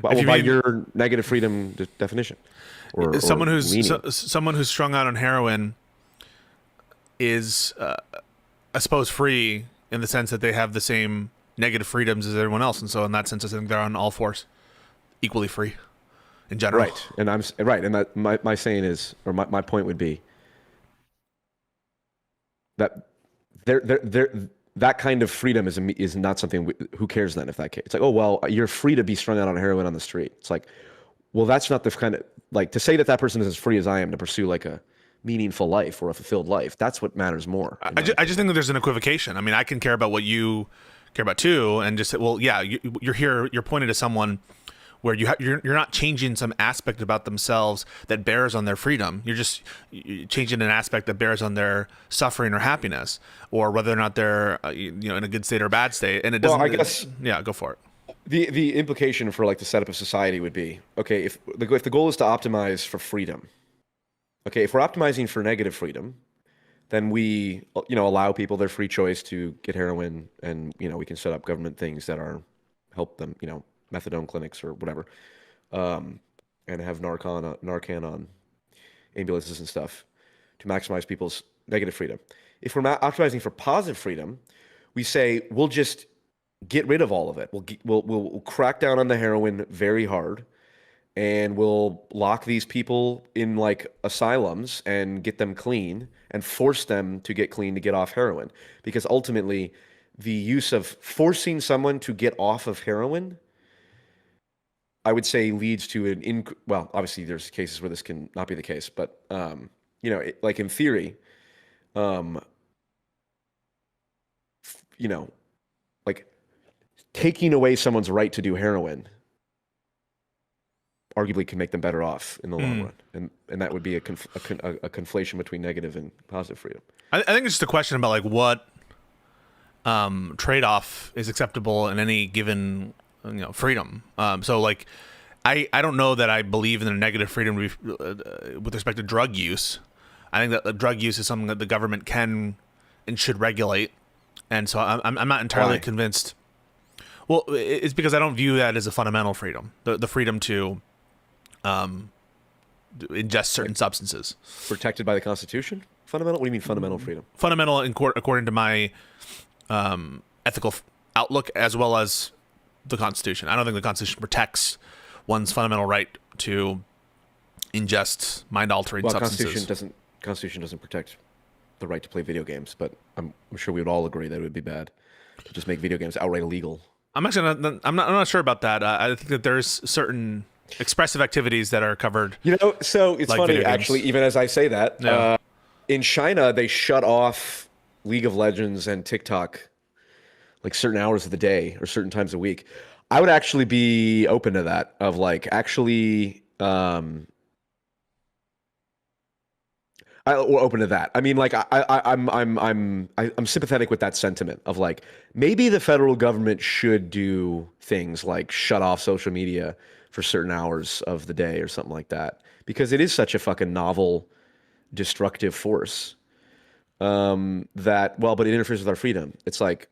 Well, by your negative freedom definition, or someone who's meaning. someone who's strung out on heroin is, I suppose, free in the sense that they have the same negative freedoms as everyone else, and so in that sense, I think they're on all fours, equally free, in general. Right, and I'm right, and that my saying is, or my point would be that that kind of freedom is not something. Who cares then if that case? It's like, oh well, you're free to be strung out on heroin on the street. It's like, well, that's not the kind of, like, to say that person is as free as I am to pursue like a meaningful life or a fulfilled life. That's what matters more. I just think that there's an equivocation. I mean, I can care about what you care about too, and just say, well, yeah, you're here, you're pointing to someone where you're not changing some aspect about themselves that bears on their freedom. You're just changing an aspect that bears on their suffering or happiness, or whether or not they're in a good state or a bad state. And it doesn't. Well, I guess. Yeah, go for it. The implication for like the setup of society would be, okay, if the goal is to optimize for freedom, okay, if we're optimizing for negative freedom, then we allow people their free choice to get heroin, and we can set up government things that help them, methadone clinics or whatever, and have Narcan on ambulances and stuff to maximize people's negative freedom. If we're not optimizing for positive freedom, we say we'll just get rid of all of it. We'll crack down on the heroin very hard, and we'll lock these people in like asylums and get them clean and force them to get clean to get off heroin. Because ultimately, the use of forcing someone to get off of heroin, I would say, leads to well, obviously there's cases where this can not be the case, but like in theory, like taking away someone's right to do heroin arguably can make them better off in the long run, and that would be a conflation between negative and positive freedom. I think it's just a question about like what trade-off is acceptable in any given freedom. So like I don't know that I believe in the negative freedom with respect to drug use. I think that the drug use is something that the government can and should regulate, and so I'm not entirely convinced. Well, it's because I don't view that as a fundamental freedom, the freedom to ingest certain substances. Protected by the Constitution? Fundamental? What do you mean fundamental freedom? Fundamental in court, according to my ethical outlook, as well as the Constitution. I don't think the Constitution protects one's fundamental right to ingest mind-altering substances. Constitution doesn't protect the right to play video games, but I'm sure we would all agree that it would be bad to just make video games outright illegal. I'm not sure about that. I think that there's certain expressive activities that are covered. So it's like funny, actually, even as I say that, Yeah. In China, they shut off League of Legends and TikTok like certain hours of the day or certain times a week. I would actually be open to that, of like actually or open to that. I mean, like I'm sympathetic with that sentiment of like maybe the federal government should do things like shut off social media for certain hours of the day or something like that, because it is such a fucking novel, destructive force but it interferes with our freedom. It's like,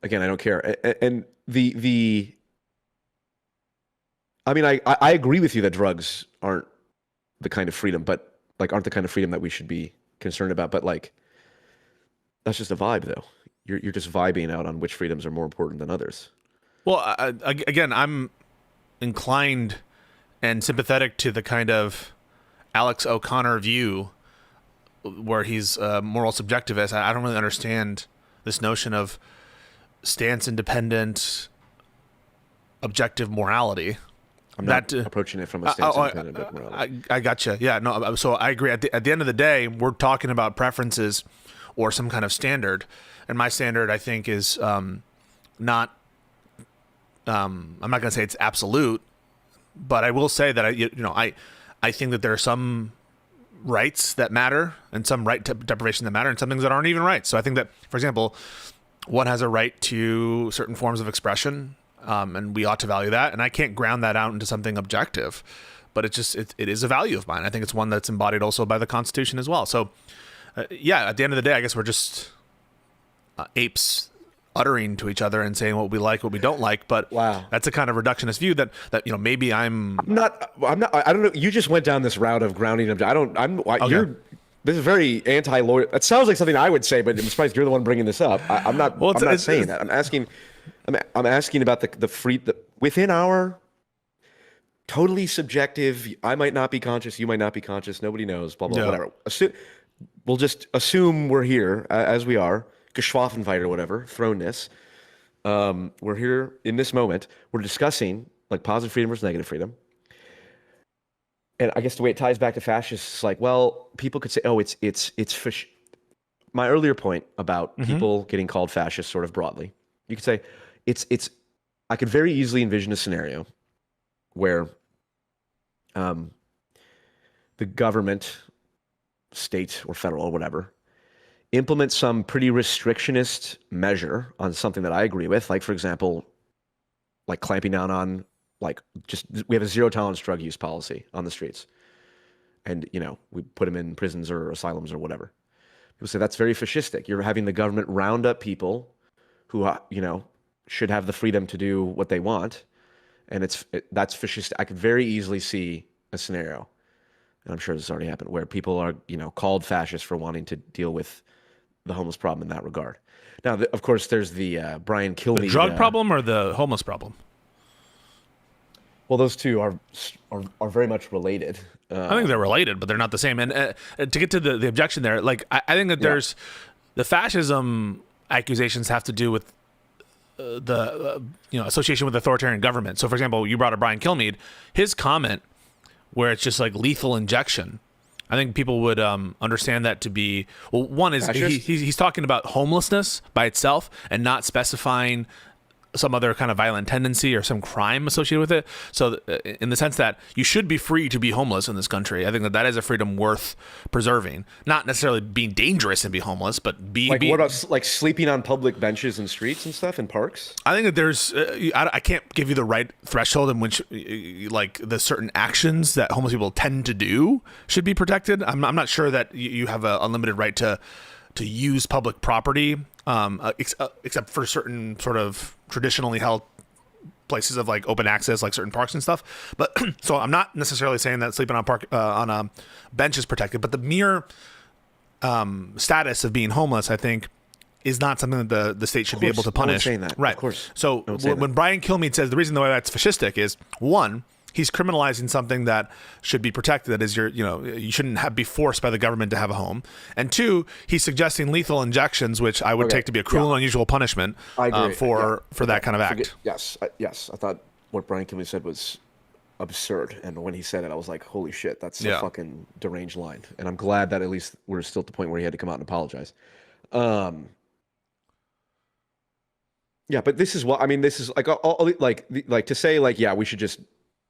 again, I don't care. And I mean, I agree with you that drugs aren't the kind of freedom, but like aren't the kind of freedom that we should be concerned about. But like, that's just a vibe, though. You're just vibing out on which freedoms are more important than others. Well, again, I'm inclined and sympathetic to the kind of Alex O'Connor view where he's moral subjectivist. I don't really understand this notion of stance independent, objective morality. I'm not approaching it from a stance independent morality. I gotcha. Yeah, no. So I agree. At the end of the day, we're talking about preferences or some kind of standard, and my standard, I think, is not. I'm not going to say it's absolute, but I will say that I think that there are some rights that matter and some right deprivation that matter, and some things that aren't even rights. So I think that, for example, one has a right to certain forms of expression. And we ought to value that. And I can't ground that out into something objective, but it is a value of mine. I think it's one that's embodied also by the Constitution as well. So, at the end of the day, I guess we're just apes uttering to each other and saying what we like, what we don't like. But wow, that's a kind of reductionist view that maybe I'm not. I don't know. You just went down this route of grounding. Okay. This is very anti-lawyer. That sounds like something I would say, but I'm surprised you're the one bringing this up. I'm not. Well, I'm not saying that. I'm asking about the within our totally subjective. I might not be conscious. You might not be conscious. Nobody knows. Blah blah. Whatever. We'll just assume we're here as we are. Geschwaffenfight or whatever. Thrownness. We're here in this moment. We're discussing like positive freedom versus negative freedom. And I guess the way it ties back to fascists is like, well, people could say, oh, it's my earlier point about people getting called fascists sort of broadly. You could say I could very easily envision a scenario where the government, state or federal or whatever, implements some pretty restrictionist measure on something that I agree with. Like, for example, like clamping down on we have a zero tolerance drug use policy on the streets. And, we put them in prisons or asylums or whatever. People say that's very fascistic. You're having the government round up people who, should have the freedom to do what they want. And that's fascistic. I could very easily see a scenario, and I'm sure this has already happened, where people are, called fascists for wanting to deal with the homeless problem in that regard. Now, of course, there's the Brian Kilmeade. The drug problem or the homeless problem? Well, those two are very much related. I think they're related, but they're not the same. And to get to the objection there, I think that there's the fascism accusations have to do with the association with authoritarian government. So, for example, you brought up Brian Kilmeade, his comment where it's just like lethal injection. I think people would understand that to be, well, one is he's talking about homelessness by itself and not specifying some other kind of violent tendency or some crime associated with it. So in the sense that you should be free to be homeless in this country, I think that is a freedom worth preserving. Not necessarily being dangerous and be homeless, but what about like sleeping on public benches and streets and stuff in parks? I think that there's, I can't give you the right threshold in which like the certain actions that homeless people tend to do should be protected. I'm not sure that you have an unlimited right to use public property, except for certain sort of traditionally held places of like open access, like certain parks and stuff. But so I'm not necessarily saying that sleeping on a bench is protected, but the mere status of being homeless, I think, is not something that the state should be able to punish. No one's saying that. Right. Of course. So when Brian Kilmeade says the reason why that's fascistic is, one, he's criminalizing something that should be protected. That is, you shouldn't be forced by the government to have a home. And two, he's suggesting lethal injections, which I would take to be a cruel and unusual punishment for that kind of act. Yes. I thought what Brian Kilmeade said was absurd. And when he said it, I was like, holy shit, that's a fucking deranged line. And I'm glad that at least we're still at the point where he had to come out and apologize. Yeah, but this is this is like to say like, yeah, we should just,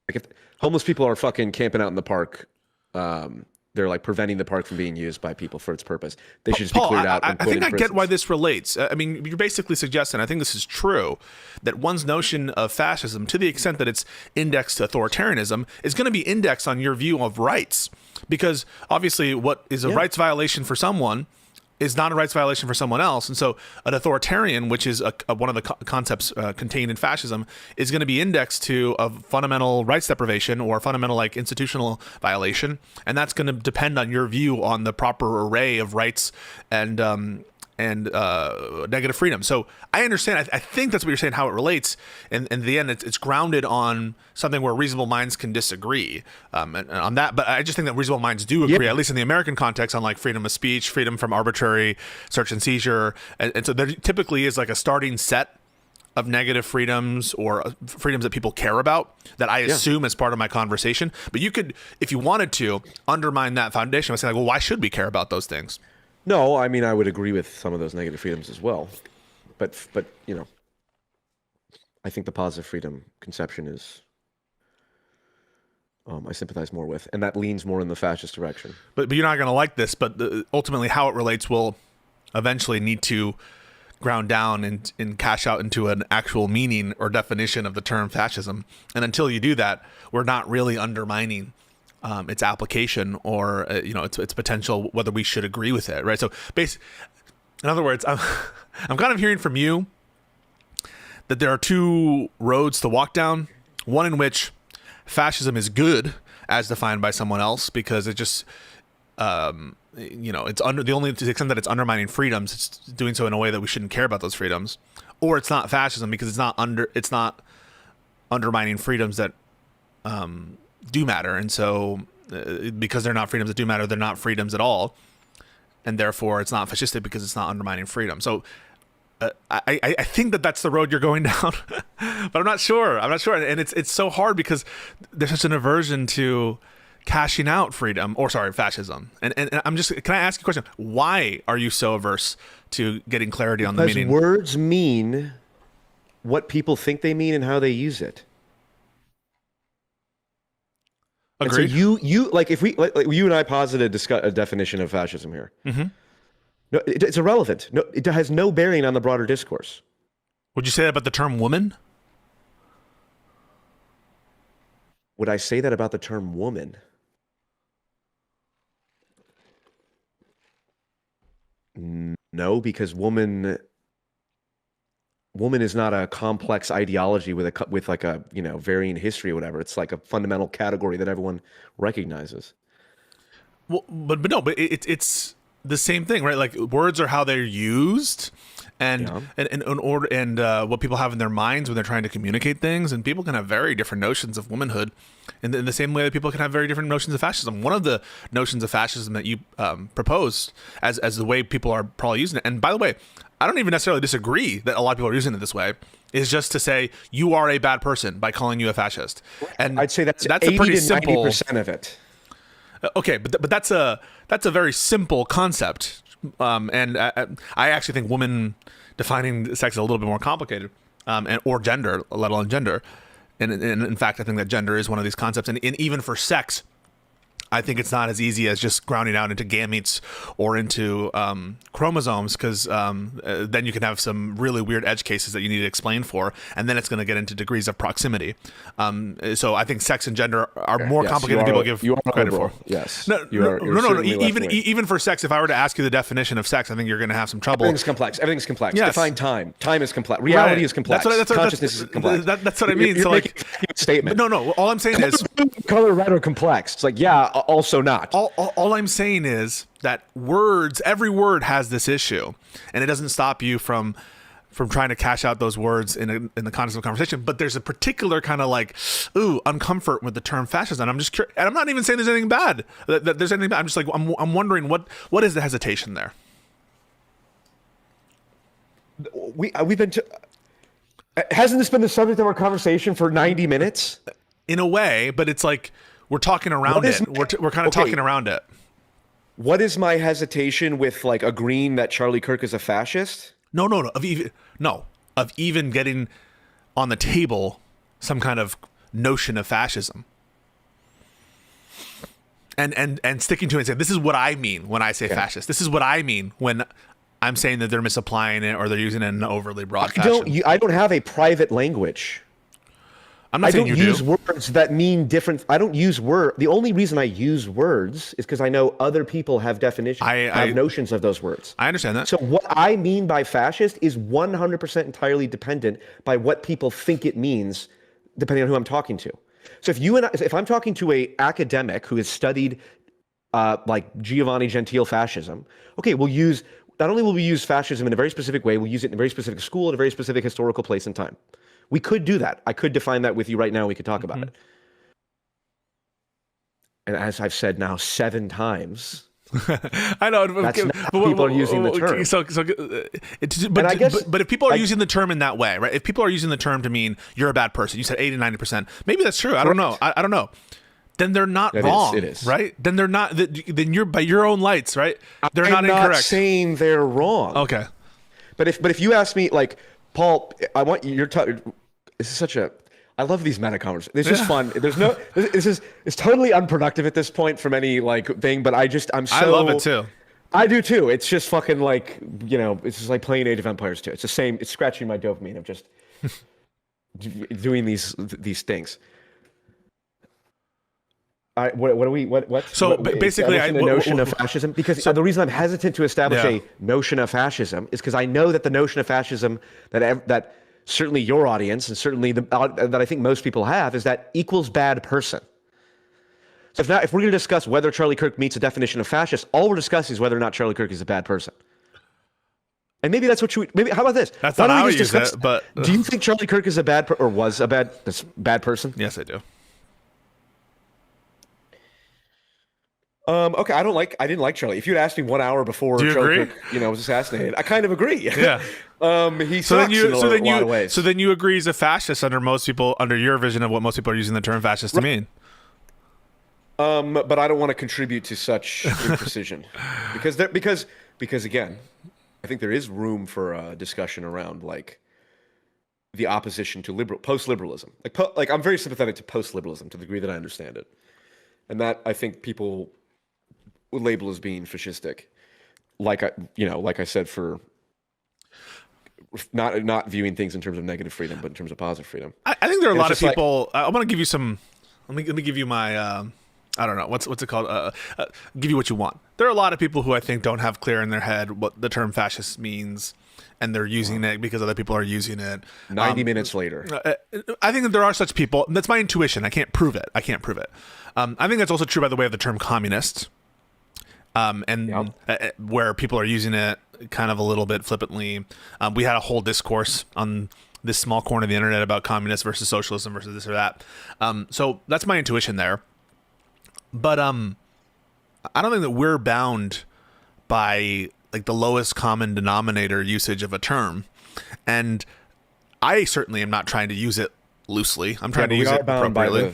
like if homeless people are fucking camping out in the park, they're like preventing the park from being used by people for its purpose. They should just be cleared out. I think I get why this relates. I mean, you're basically suggesting, I think this is true, that one's notion of fascism, to the extent that it's indexed to authoritarianism, is going to be indexed on your view of rights. Because obviously what is a rights violation for someone is not a rights violation for someone else. And so an authoritarian, which is one of the concepts contained in fascism, is going to be indexed to a fundamental rights deprivation or a fundamental like institutional violation. And that's going to depend on your view on the proper array of rights and negative freedom. So I understand. I think that's what you're saying, how it relates. And in the end, it's grounded on something where reasonable minds can disagree and on that. But I just think that reasonable minds do agree, at least in the American context, on like freedom of speech, freedom from arbitrary search and seizure. And so there typically is like a starting set of negative freedoms or freedoms that people care about that I assume as part of my conversation. But you could, if you wanted to, undermine that foundation by saying, like, well, why should we care about those things? No, I mean, I would agree with some of those negative freedoms as well. But you know, I think the positive freedom conception is, I sympathize more with, and that leans more in the fascist direction. But you're not going to like this, but ultimately how it relates will eventually need to ground down and cash out into an actual meaning or definition of the term fascism. And until you do that, we're not really undermining its application or its potential, whether we should agree with it, right? So in other words, I'm kind of hearing from you that there are two roads to walk down, one in which fascism is good as defined by someone else because it just it's to the extent that it's undermining freedoms, it's doing so in a way that we shouldn't care about those freedoms, or it's not fascism because it's not undermining freedoms that do matter, and so because they're not freedoms that do matter, they're not freedoms at all, and therefore it's not fascistic because it's not undermining freedom. So I think that that's the road you're going down, but I'm not sure, and it's so hard because there's such an aversion to cashing out fascism. And I'm just, can I ask you a question? Why are you so averse to getting clarity on the meaning? Because words mean what people think they mean and how they use it. Agreed. And so you like if we like you and I posited a definition of fascism here. Mm-hmm. No, it's irrelevant. No, it has no bearing on the broader discourse. Would you say that about the term woman? Would I say that about the term woman? No, because woman is not a complex ideology with like a varying history or whatever. It's like a fundamental category that everyone recognizes. Well, but it's the same thing, right? Like words are how they're used, and what people have in their minds when they're trying to communicate things, and people can have very different notions of womanhood, in the same way that people can have very different notions of fascism. One of the notions of fascism that you proposed as the way people are probably using it, and by the way, I don't even necessarily disagree that a lot of people are using it this way, is just to say you are a bad person by calling you a fascist. And I'd say that's 80 a pretty to simple 90% of it. Okay, but that's a very simple concept, and I actually think women defining sex is a little bit more complicated, or gender, let alone gender, and in fact, I think that gender is one of these concepts, and even for sex, I think it's not as easy as just grounding out into gametes or into chromosomes, because then you can have some really weird edge cases that you need to explain for, and then it's going to get into degrees of proximity. So I think sex and gender are more complicated than people give credit for. Yes. No. Even for sex, if I were to ask you the definition of sex, I think you're going to have some trouble. Everything's complex. Yes. Define time. Time is complex. Reality is complex. Consciousness is complex. That's what I mean. You're So making like, a statement. No. All I'm saying is color, red, or complex. It's like, yeah, also not. All I'm saying is that every word has this issue, and it doesn't stop you from trying to cash out those words in the context of conversation. But there's a particular kind of like, uncomfort with the term fascism. And I'm just curious, and I'm not even saying there's anything bad. That there's anything bad. I'm just like, I'm wondering what is the hesitation there? We've been. Hasn't this been the subject of our conversation for 90 minutes? In a way, but it's like we're talking around it. We're kind of talking around it. What is my hesitation with like agreeing that Charlie Kirk is a fascist? No. Of even getting on the table some kind of notion of fascism, and sticking to it and saying, this is what I mean when I say fascist. This is what I mean when I'm saying that they're misapplying it or they're using it in an overly broad fashion. I don't have a private language. I'm not saying you do. I don't use words that mean different. I don't use words. The only reason I use words is because I know other people have definitions, have notions of those words. I understand that. So what I mean by fascist is 100% entirely dependent by what people think it means, depending on who I'm talking to. So if I'm talking to a academic who has studied like Giovanni Gentile fascism, okay, not only will we use fascism in a very specific way, we'll use it in a very specific school at a very specific historical place and time. We could do that. I could define that with you right now. We could talk about it. And as I've said now 7 times, I know. That's not how people are using the term. But if people are using the term in that way, right? If people are using the term to mean you're a bad person, you said 80 to 90%. Maybe that's true. I don't know. I don't know. Then they're not wrong. It is. Right? Then they're not. Then you're by your own lights, right? They're I'm not incorrect. not saying they're wrong. Okay. But if you ask me, like, Paul, I want you. This is such a. I love these meta conversations. It's just fun. There's no. It's totally unproductive at this point from any like thing. But I'm so. I love it too. I do too. It's just fucking like, it's just like playing Age of Empires 2. It's the same. It's scratching my dopamine of just doing these things. Basically, the notion of fascism, because the reason I'm hesitant to establish a notion of fascism is because I know that the notion of fascism that certainly your audience and certainly that I think most people have is that equals bad person. So if we're going to discuss whether Charlie Kirk meets a definition of fascist, all we're discussing is whether or not Charlie Kirk is a bad person. And maybe that's what how about this? That's not how I use it, but do you think Charlie Kirk is a bad or was a bad person? Yes, I do. Okay, I didn't like Charlie. If you'd asked me 1 hour before Charlie Kirk, was assassinated, I kind of agree. Yeah. He sucks in a lot of ways. So then you agree he's a fascist under your vision of what most people are using the term fascist to mean. But I don't want to contribute to such imprecision because again, I think there is room for a discussion around like the opposition to post-liberalism. Like I'm very sympathetic to post-liberalism to the degree that I understand it, and that I think people would label as being fascistic. Like I said, for not viewing things in terms of negative freedom, but in terms of positive freedom. I think there are a lot of people. I want to give you some. Let me give you my. I don't know what's it called. Give you what you want. There are a lot of people who I think don't have clear in their head what the term fascist means, and they're using it because other people are using it. 90 minutes later, I think that there are such people. That's my intuition. I can't prove it. I think that's also true, by the way, of the term communist. Where people are using it kind of a little bit flippantly. We had a whole discourse on this small corner of the internet about communist versus socialism versus this or that. So that's my intuition there. But I don't think that we're bound by like the lowest common denominator usage of a term. And I certainly am not trying to use it loosely. I'm trying to use it appropriately.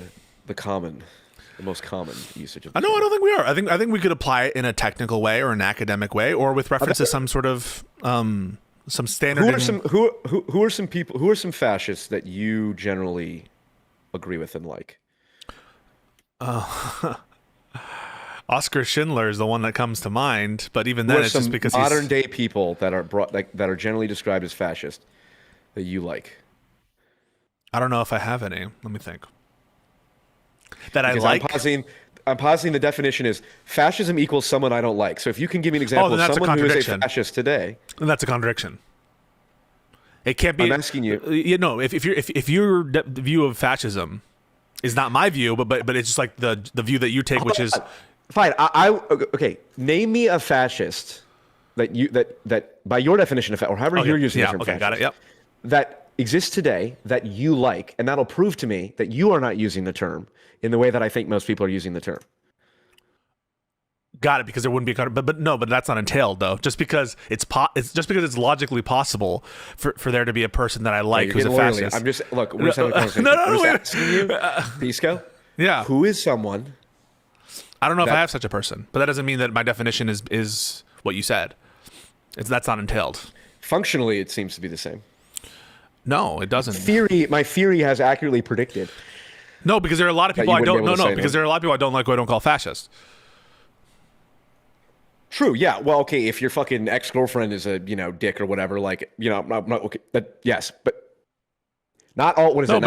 The most common usage of the I don't think we are. I think we could apply it in a technical way or an academic way or with reference to some sort of some standard. Who are some fascists that you generally agree with and like? Oskar Schindler is the one that comes to mind, but even then it's just because modern day people that are generally described as fascist that you like. I don't know if I have any. Let me think. I like. I'm positing the definition is fascism equals someone I don't like. So if you can give me an example of someone who is a fascist today, then that's a contradiction. It can't be. I'm asking you. If your view of fascism is not my view, but it's just like the view that you take, which is fine. Okay. Name me a fascist that by your definition of or however you're using the term fascist, got it. Yep. That exists today that you like, and that'll prove to me that you are not using the term in the way that I think most people are using the term. Got it, because there wouldn't be but that's not entailed though. Just because it's logically possible for there to be a person that I like who's a fascist. I'm just we're just having a conversation. No, wait. Asking you, Pisco. Yeah. Who is someone? I don't know if I have such a person, but that doesn't mean that my definition is what you said. That's not entailed. Functionally, it seems to be the same. No, it doesn't. My theory has accurately predicted. No, because there are a lot of people I don't. No, because there are a lot of people I don't like who I don't call fascist. True. Yeah. Well, okay. If your fucking ex-girlfriend is a dick or whatever, like I'm not okay. Yes, but not all. What is it?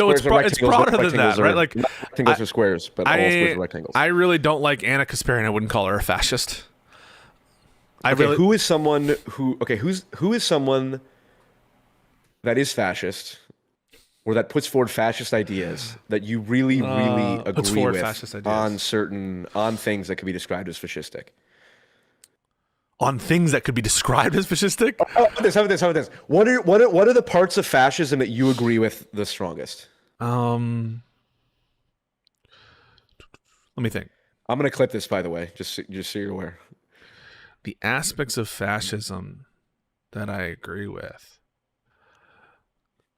It's broader than that, right? Like rectangles are squares, but all squares are rectangles. I really don't like Anna Kasparian. I wouldn't call her a fascist. Who is someone that is fascist or that puts forward fascist ideas that you really agree with on things that could be described as fascistic? On things that could be described as fascistic? How about this? What are the parts of fascism that you agree with the strongest? Let me think. I'm gonna clip this, by the way, just so you're aware. The aspects of fascism that I agree with.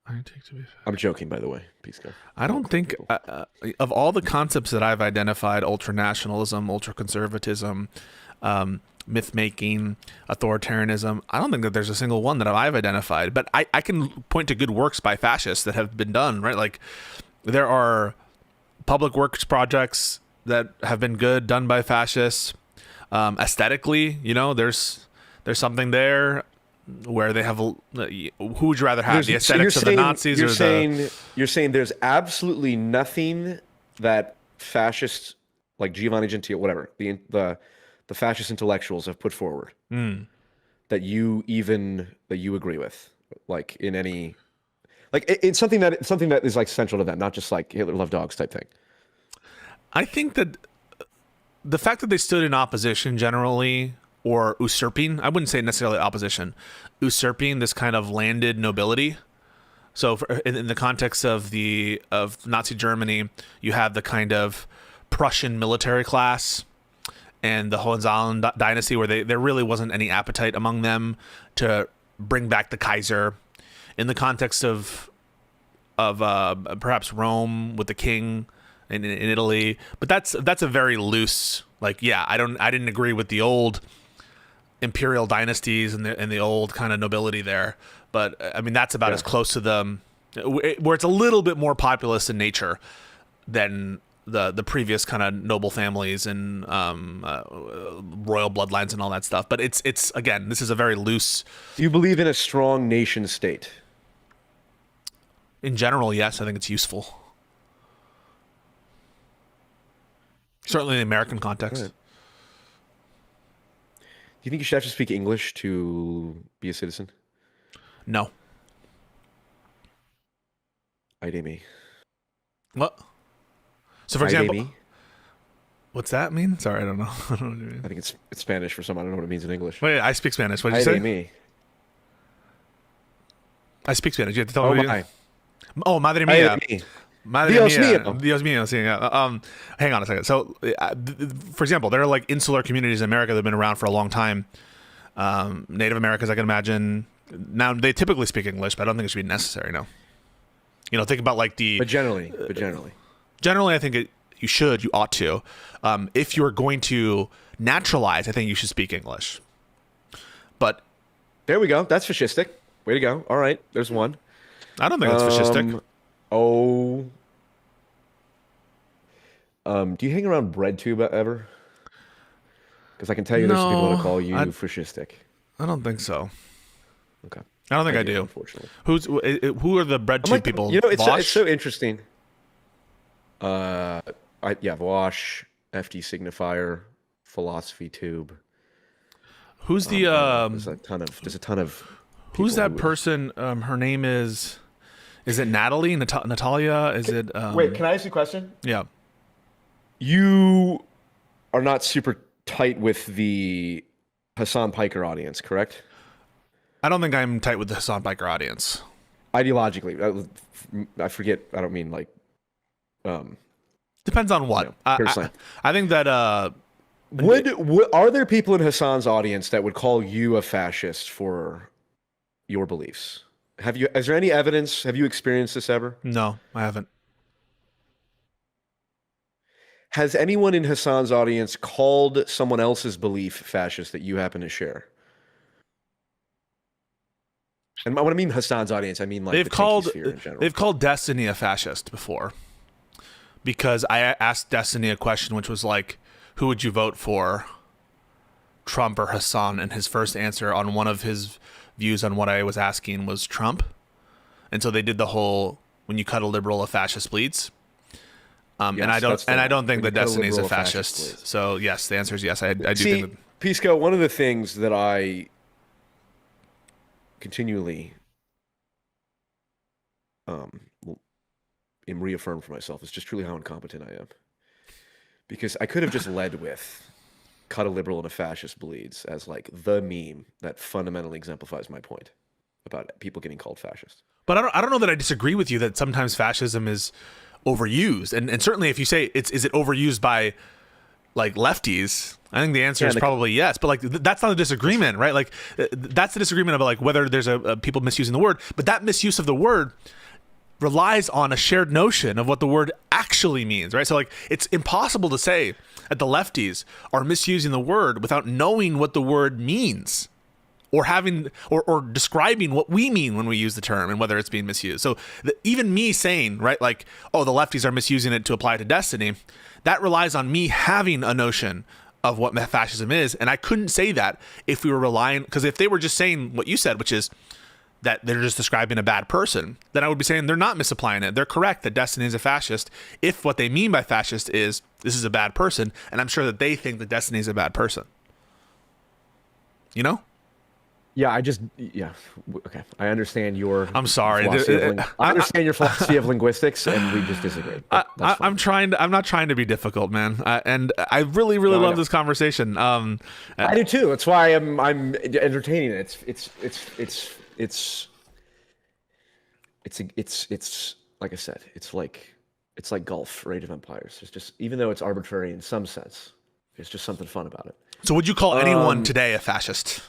I take to be. I'm joking, by the way, Pisco. I don't think of all the concepts that I've identified: ultranationalism, ultraconservatism, myth making, authoritarianism. I don't think that there's a single one that I've identified. But I can point to good works by fascists that have been done. Right, like there are public works projects that have been good done by fascists. Aesthetically, there's something there where they have. Who would you rather have, the aesthetics of the Nazis or the? You're saying there's absolutely nothing that fascists like Giovanni Gentile, whatever the fascist intellectuals have put forward that you agree with, like in any, like it's something that is like central to them, not just like Hitler loved dogs type thing. I think that the fact that they stood in opposition generally, or usurping, I wouldn't say necessarily opposition, usurping this kind of landed nobility. So in the context of Nazi Germany, you have the kind of Prussian military class and the Hohenzollern dynasty, where there really wasn't any appetite among them to bring back the Kaiser. In the context of perhaps Rome with the king in Italy, but that's a very loose, like, yeah, I didn't agree with the old imperial dynasties and the old kind of nobility there, but I mean that's about as close to them, where it's a little bit more populist in nature than the previous kind of noble families and royal bloodlines and all that stuff. But it's again, this is a very loose. You believe in a strong nation state? In general, yes, I think it's useful. Certainly in the American context. Right. Do you think you should have to speak English to be a citizen? No. ID me. What? So, for example, me? What's that mean? Sorry, I don't know. I don't know what you mean. I think it's Spanish for some. I don't know what it means in English. Wait, I speak Spanish. What did you say? Me. I speak Spanish. You have to tell me. My. Oh, madre mia. Me. Madre Dios mia. mío. Dios mío. Sí, yeah. Hang on a second. So, for example, there are like insular communities in America that have been around for a long time. Native Americans, I can imagine. Now, they typically speak English, but I don't think it should be necessary, no. Think about like the... But generally. Generally, I think you ought to. If you're going to naturalize, I think you should speak English. But... There we go. That's fascistic. Way to go. All right. There's one. I don't think that's fascistic. Do you hang around BreadTube ever? Because I can tell you there's some people that call you fascistic. I don't think so. Okay. I don't think I do. Unfortunately. Who are the BreadTube people? It's so interesting. Vosh, FD Signifier, Philosophy Tube. Who's the there's a ton of who's that person? Her name is it Natalie? Natalia? Is it Wait, can I ask you a question? Yeah. You are not super tight with the Hassan Piker audience, correct? I don't think I'm tight with the Hassan Piker audience. Ideologically, I forget. I don't mean like. Depends on what. I think that. Are there people in Hassan's audience that would call you a fascist for your beliefs? Is there any evidence? Have you experienced this ever? No, I haven't. Has anyone in Hassan's audience called someone else's belief fascist that you happen to share? And when I mean Hassan's audience, I mean like they've called Destiny a fascist before, because I asked Destiny a question which was like, who would you vote for, Trump or Hassan? And his first answer on one of his views on what I was asking was Trump. And so they did the whole, when you cut a liberal, a fascist bleeds. And I don't think that Destiny is a fascist. So yes, the answer is yes. I do think that. Pisco, one of the things that I continually am reaffirmed for myself is just truly how incompetent I am. Because I could have just led with cut a liberal and a fascist bleeds as like the meme that fundamentally exemplifies my point about people getting called fascist. But I don't know that I disagree with you that sometimes fascism is overused. And certainly if you say is it overused by like lefties, I think the answer is probably yes. But like that's not a disagreement, right? Like that's the disagreement about like whether there's a people misusing the word. But that misuse of the word relies on a shared notion of what the word actually means, right? So like it's impossible to say that the lefties are misusing the word without knowing what the word means, or having or describing what we mean when we use the term and whether it's being misused. So even me saying, right, like, oh, the lefties are misusing it to apply to destiny, that relies on me having a notion of what fascism is. And I couldn't say that if we were relying, because if they were just saying what you said, which is that they're just describing a bad person, then I would be saying they're not misapplying it. They're correct that Destiny is a fascist if what they mean by fascist is this is a bad person, and I'm sure that they think that Destiny is a bad person. You know? Yeah, okay. I understand your. I'm sorry. I understand your philosophy of linguistics, and we just disagree. I'm not trying to be difficult, man. And I really love this conversation. I do too. That's why I'm entertaining it. It's like I said, it's like golf or Age of Empires. It's just, even though it's arbitrary in some sense, there's just something fun about it. So would you call anyone today a fascist?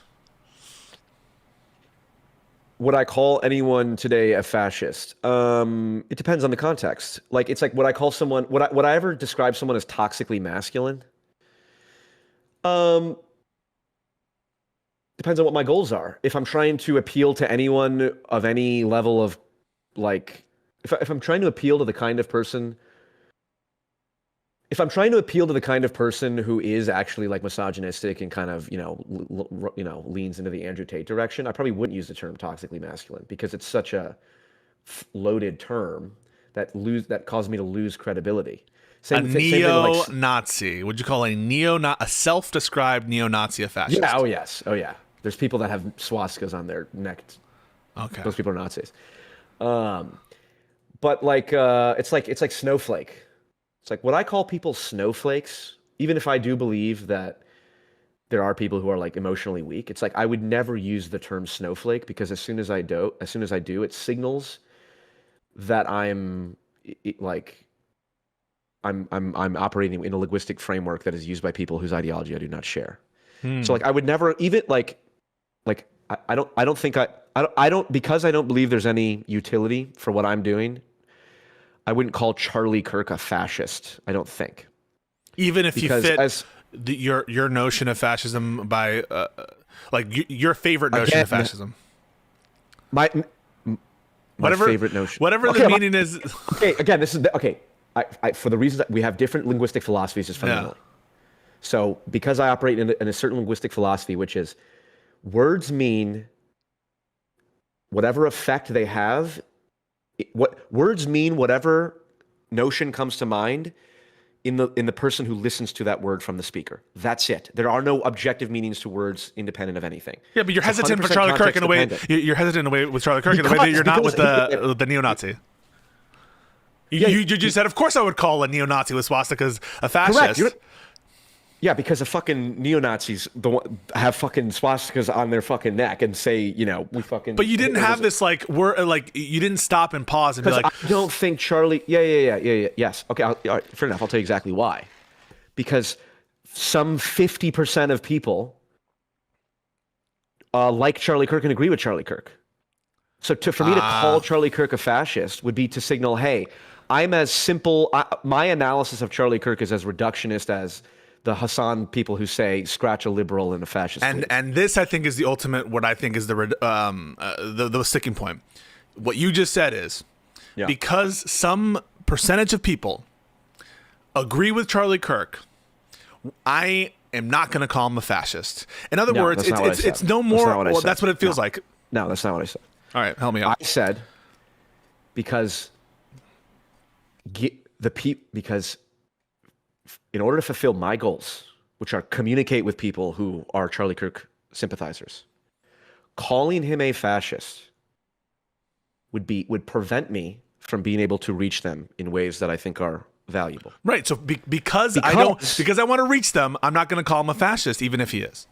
Would I call anyone today a fascist? It depends on the context. Like, it's like, would I ever describe someone as toxically masculine? Depends on what my goals are. If I'm trying to appeal to anyone of any level of, like, if I'm trying to appeal to the kind of person, who is actually like misogynistic and kind of, leans into the Andrew Tate direction, I probably wouldn't use the term toxically masculine, because it's such a loaded term that caused me to lose credibility. A neo-Nazi. Would you call a self-described neo-Nazi a fascist? Yeah. Oh yes. Oh yeah. There's people that have swastikas on their neck. Okay. Those people are Nazis. But like, it's like snowflake. It's like, would I call people snowflakes? Even if I do believe that there are people who are like emotionally weak, it's like I would never use the term snowflake, because as soon as I do, it signals that I'm operating in a linguistic framework that is used by people whose ideology I do not share. So like I would never even I don't because I don't believe there's any utility for what I'm doing, I wouldn't call Charlie Kirk a fascist, I don't think. Even if you fit your notion of fascism by your favorite notion of fascism. My favorite notion. Whatever the meaning is. Okay, again, this is for the reasons that we have different linguistic philosophies just fundamentally. Yeah. So because I operate in a certain linguistic philosophy, which is words mean whatever effect they have, whatever notion comes to mind in the person who listens to that word from the speaker. That's it. There are no objective meanings to words independent of anything. Yeah, but you're hesitant for Charlie Kirk in a way. You're hesitant in a way with Charlie Kirk in a way that you're not with the neo-Nazi. You just said, of course I would call a neo-Nazi with swastikas a fascist. Correct. Yeah, because the fucking neo-Nazis have fucking swastikas on their fucking neck and say, we fucking... But you didn't have this, you didn't stop and pause and be like... I don't think Charlie... Yeah. Yes. Okay, all right, fair enough. I'll tell you exactly why. Because some 50% of people like Charlie Kirk and agree with Charlie Kirk. So for me to call Charlie Kirk a fascist would be to signal, hey, I'm as simple... my analysis of Charlie Kirk is as reductionist as the Hassan people who say scratch a liberal and a fascist. And this, I think, is the ultimate. What I think is the sticking point. What you just said is because some percentage of people agree with Charlie Kirk, I am not going to call him a fascist. In other words, it's no more. Well, that's what it feels like. No, that's not what I said. All right, help me out. I said because in order to fulfill my goals, which are communicate with people who are Charlie Kirk sympathizers, calling him a fascist would prevent me from being able to reach them in ways that I think are valuable. Right. So because I want to reach them, I'm not going to call him a fascist, even if he is.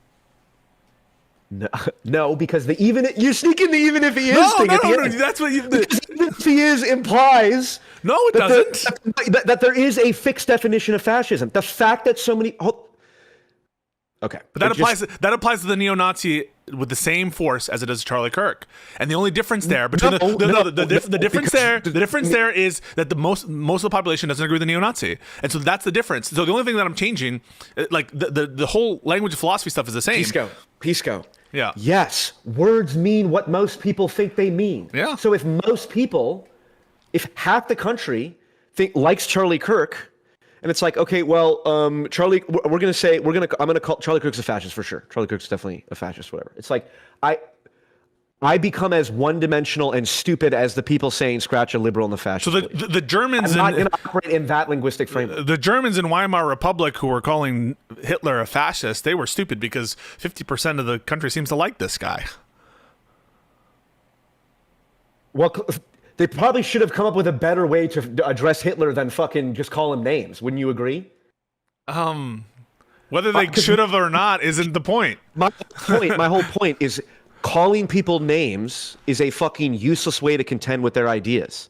No, because you're sneaking the even if he is thing. No, that's what you. Even implies No, it doesn't. that there is a fixed definition of fascism. The fact that so many okay, But that applies to the neo-Nazi with the same force as it does Charlie Kirk. And the only difference there between the difference there is that the most of the population doesn't agree with the neo-Nazi. And so that's the difference. So the only thing that I'm changing, like the whole language and philosophy stuff is the same. Pisco. Yeah. Yes, words mean what most people think they mean. Yeah. So if half the country likes Charlie Kirk, and it's like, okay, well, Charlie, I'm going to call Charlie Kirk's a fascist for sure. Charlie Kirk's definitely a fascist, whatever. It's like, I become as one-dimensional and stupid as the people saying scratch a liberal and the fascist. So the Germans, I'm not going to operate in that linguistic framework. The Germans in Weimar Republic who were calling Hitler a fascist, they were stupid because 50% of the country seems to like this guy. Well, they probably should have come up with a better way to address Hitler than fucking just call him names. Wouldn't you agree? Whether they should have or not isn't the point. My whole point is calling people names is a fucking useless way to contend with their ideas.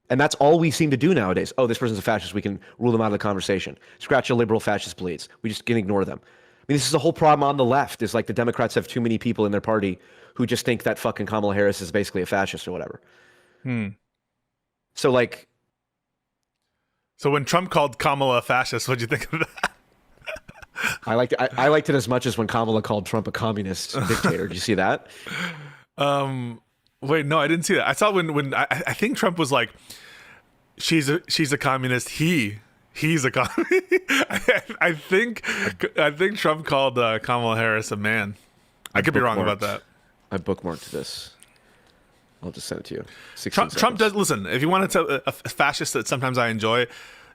And that's all we seem to do nowadays. Oh, this person's a fascist. We can rule them out of the conversation. Scratch a liberal fascist bleeds. We just can ignore them. I mean, this is the whole problem on the left is like the Democrats have too many people in their party who just think that fucking Kamala Harris is basically a fascist or whatever. So when Trump called Kamala a fascist, what'd you think of that? I liked it as much as when Kamala called Trump a communist dictator. Did you see that? Wait, no, I didn't see that. I saw when I think Trump was like, she's a communist. He's a communist. I think Trump called Kamala Harris a man. I could be wrong about that. I bookmarked this. I'll just send it to you. Trump does listen. If you want to tell a fascist that sometimes I enjoy,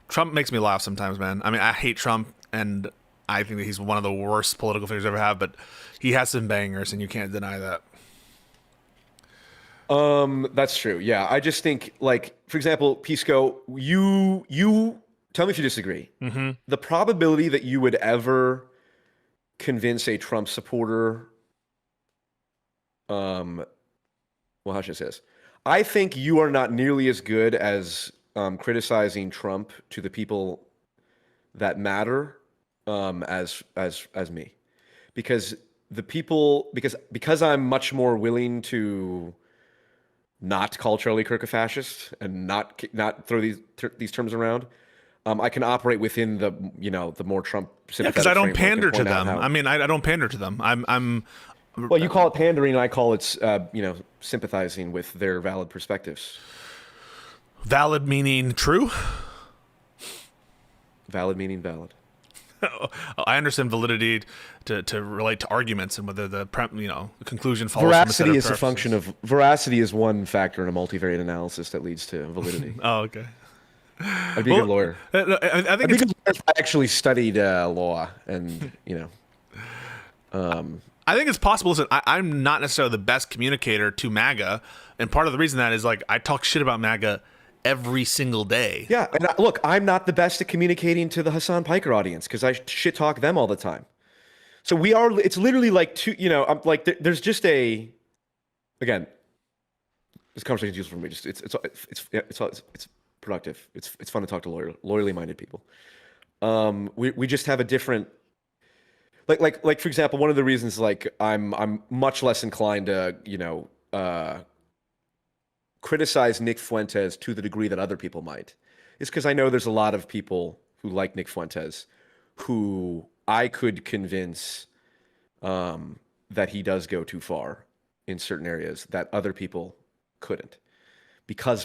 Trump makes me laugh sometimes, man. I mean, I hate Trump, and I think that he's one of the worst political figures I ever have. But he has some bangers, and you can't deny that. That's true. Yeah, I just think, like, for example, Pisco, you tell me if you disagree. Mm-hmm. The probability that you would ever convince a Trump supporter, well, how should I say this? I think you are not nearly as good as criticizing Trump to the people that matter as me, because I'm much more willing to not call Charlie Kirk a fascist and not throw these terms around. I can operate within the more Trump sympathetic because I don't framework pander and to point out them. how- I mean, I don't pander to them. I'm Well, you call it pandering, and I call it sympathizing with their valid perspectives. valid meaning true. Valid meaning valid. I understand validity to relate to arguments and whether the conclusion follows. Veracity is a function of veracity is one factor in a multivariate analysis that leads to validity. Oh, okay. I'd be a good lawyer. I think I actually studied law, and I think it's possible. Listen, I'm not necessarily the best communicator to MAGA, and part of the reason that is like I talk shit about MAGA every single day. Yeah, and look, I'm not the best at communicating to the Hassan Piker audience because I shit talk them all the time. So we are. It's literally like two. I'm like there's just a. Again, this conversation is useful for me. Just it's productive. It's fun to talk to lawyerly minded people. We just have a different. Like for example, one of the reasons I'm much less inclined to criticize Nick Fuentes to the degree that other people might is because I know there's a lot of people who like Nick Fuentes who I could convince that he does go too far in certain areas that other people couldn't,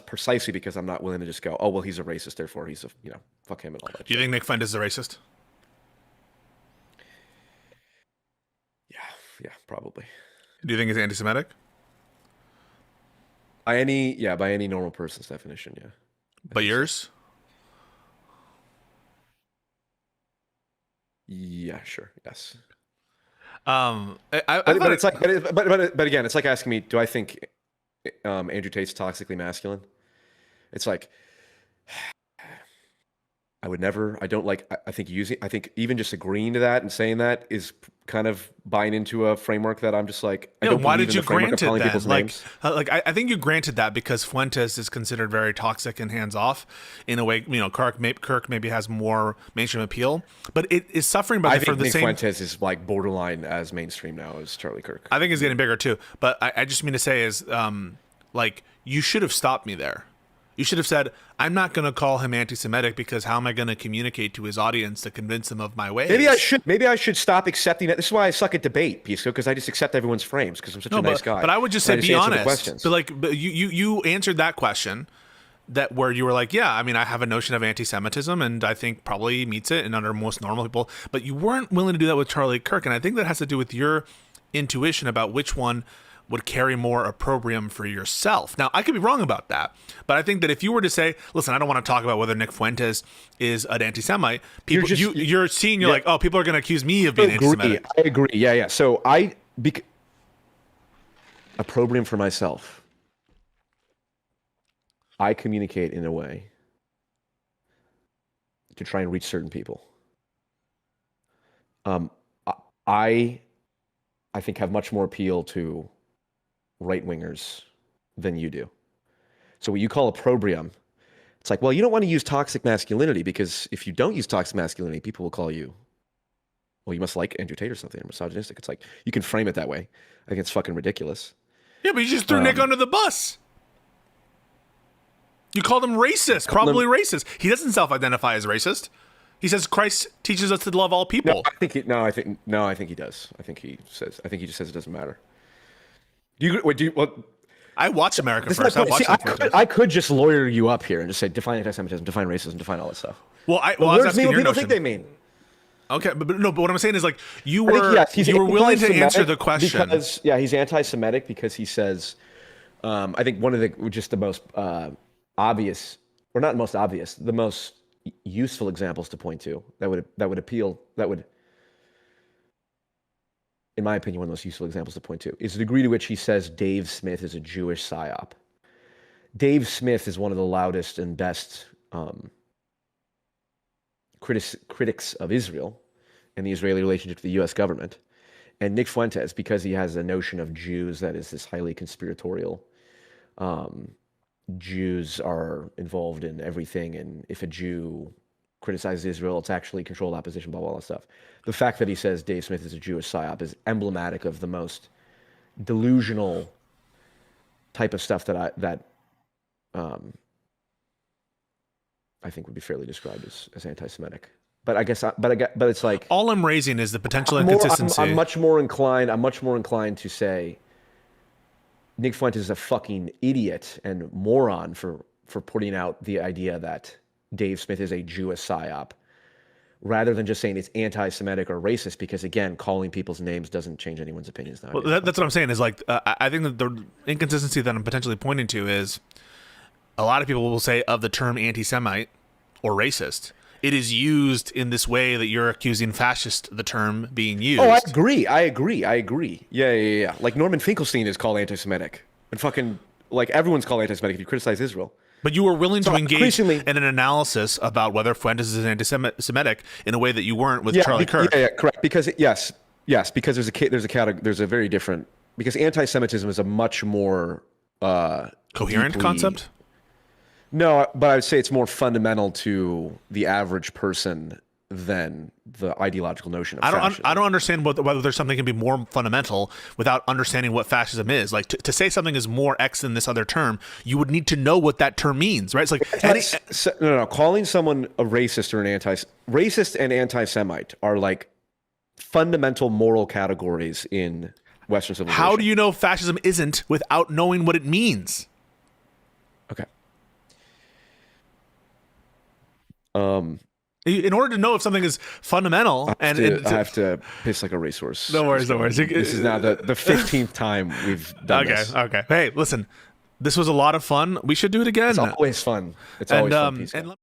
precisely because I'm not willing to just go, oh well, he's a racist, therefore he's a fuck him and all that. Do you think Nick Fuentes is a racist? Yeah, probably. Do you think he's anti-Semitic? By any normal person's definition, yeah. But yours? Yeah, sure, yes. But it's like, but again, it's like asking me, do I think Andrew Tate's toxically masculine? It's like, I would never. I don't like. I think using. I think even just agreeing to that and saying that is kind of buying into a framework that I'm just like. I Yeah, don't why believe did in you the framework grant of it calling then? people's names. I think you granted that because Fuentes is considered very toxic and hands off in a way. You know, Kirk maybe has more mainstream appeal, but it is suffering by I for think the Nick same. Fuentes is like borderline as mainstream now as Charlie Kirk. I think it's getting bigger too. But I just mean to say is, like, you should have stopped me there. You should have said, I'm not going to call him anti-Semitic because how am I going to communicate to his audience to convince them of my ways? Maybe I should. Maybe I should stop accepting it. This is why I suck at debate, Pisco, because I just accept everyone's frames because I'm such a nice guy. But I would just And say be answer the honest. questions. But you answered that question that where you were like, yeah, I mean, I have a notion of anti-Semitism and I think probably meets it and under most normal people. But you weren't willing to do that with Charlie Kirk. And I think that has to do with your intuition about which one would carry more opprobrium for yourself. Now, I could be wrong about that, but I think that if you were to say, listen, I don't want to talk about whether Nick Fuentes is an anti-Semite, people, you're seeing, you're like, oh, people are going to accuse me of being anti-Semitic. I agree. Yeah. So opprobrium for myself. I communicate in a way to try and reach certain people. I think have much more appeal to right-wingers than you do. So what you call opprobrium, it's like, well, you don't want to use toxic masculinity because if you don't use toxic masculinity, people will call you, well, you must like Andrew Tate or something, or misogynistic. It's like, you can frame it that way. I think it's fucking ridiculous. Yeah, but you just threw Nick under the bus. You called him racist, probably racist. He doesn't self-identify as racist. He says Christ teaches us to love all people. I think he does. I think he just says it doesn't matter. I watch America First. I could just lawyer you up here and just say define anti-Semitism, define racism, define all that stuff. Well, I was asking your people notion. think they mean. Okay, but what I'm saying is like you were willing to answer the question because he's anti-Semitic because he says I think one of the most obvious, or not most obvious, the most useful examples to point to that would appeal, in my opinion, one of the most useful examples to point to is the degree to which he says Dave Smith is a Jewish psyop. Dave Smith is one of the loudest and best critics of Israel and the Israeli relationship to the U.S. government. And Nick Fuentes, because he has a notion of Jews that is this highly conspiratorial, Jews are involved in everything, and if a Jew criticizes Israel, it's actually controlled opposition, blah, blah, blah stuff. The fact that he says Dave Smith is a Jewish psyop is emblematic of the most delusional type of stuff that I think would be fairly described as anti-Semitic. But but it's like all I'm raising is the potential inconsistency. I'm much more inclined to say Nick Fuentes is a fucking idiot and moron for putting out the idea that Dave Smith is a Jewish psyop, rather than just saying it's anti-Semitic or racist, because again, calling people's names doesn't change anyone's opinions. Well, that's what I'm saying is like, I think that the inconsistency that I'm potentially pointing to is a lot of people will say of the term anti-Semite or racist, it is used in this way that you're accusing fascist the term being used. Oh, I agree. Yeah. Like Norman Finkelstein is called anti-Semitic, and fucking like everyone's called anti-Semitic if you criticize Israel. But you were willing to engage in an analysis about whether Fuentes is anti-Semitic in a way that you weren't with Charlie Kirk. Yeah, correct. Because yes, because there's a very different, because anti-Semitism is a much more coherent concept. No, but I would say it's more fundamental to the average person than the ideological notion of fascism. I don't understand whether there's something can be more fundamental without understanding what fascism is. Like to say something is more X than this other term, you would need to know what that term means, right? It's like no. Calling someone a racist or an racist and anti-Semite are like fundamental moral categories in Western civilization. How do you know fascism isn't without knowing what it means? Okay. In order to know if something is fundamental, I have to piss like a racehorse. No worries. This is now the 15th time we've done this. Okay. Hey, listen, this was a lot of fun. We should do it again. It's always fun. It's always fun.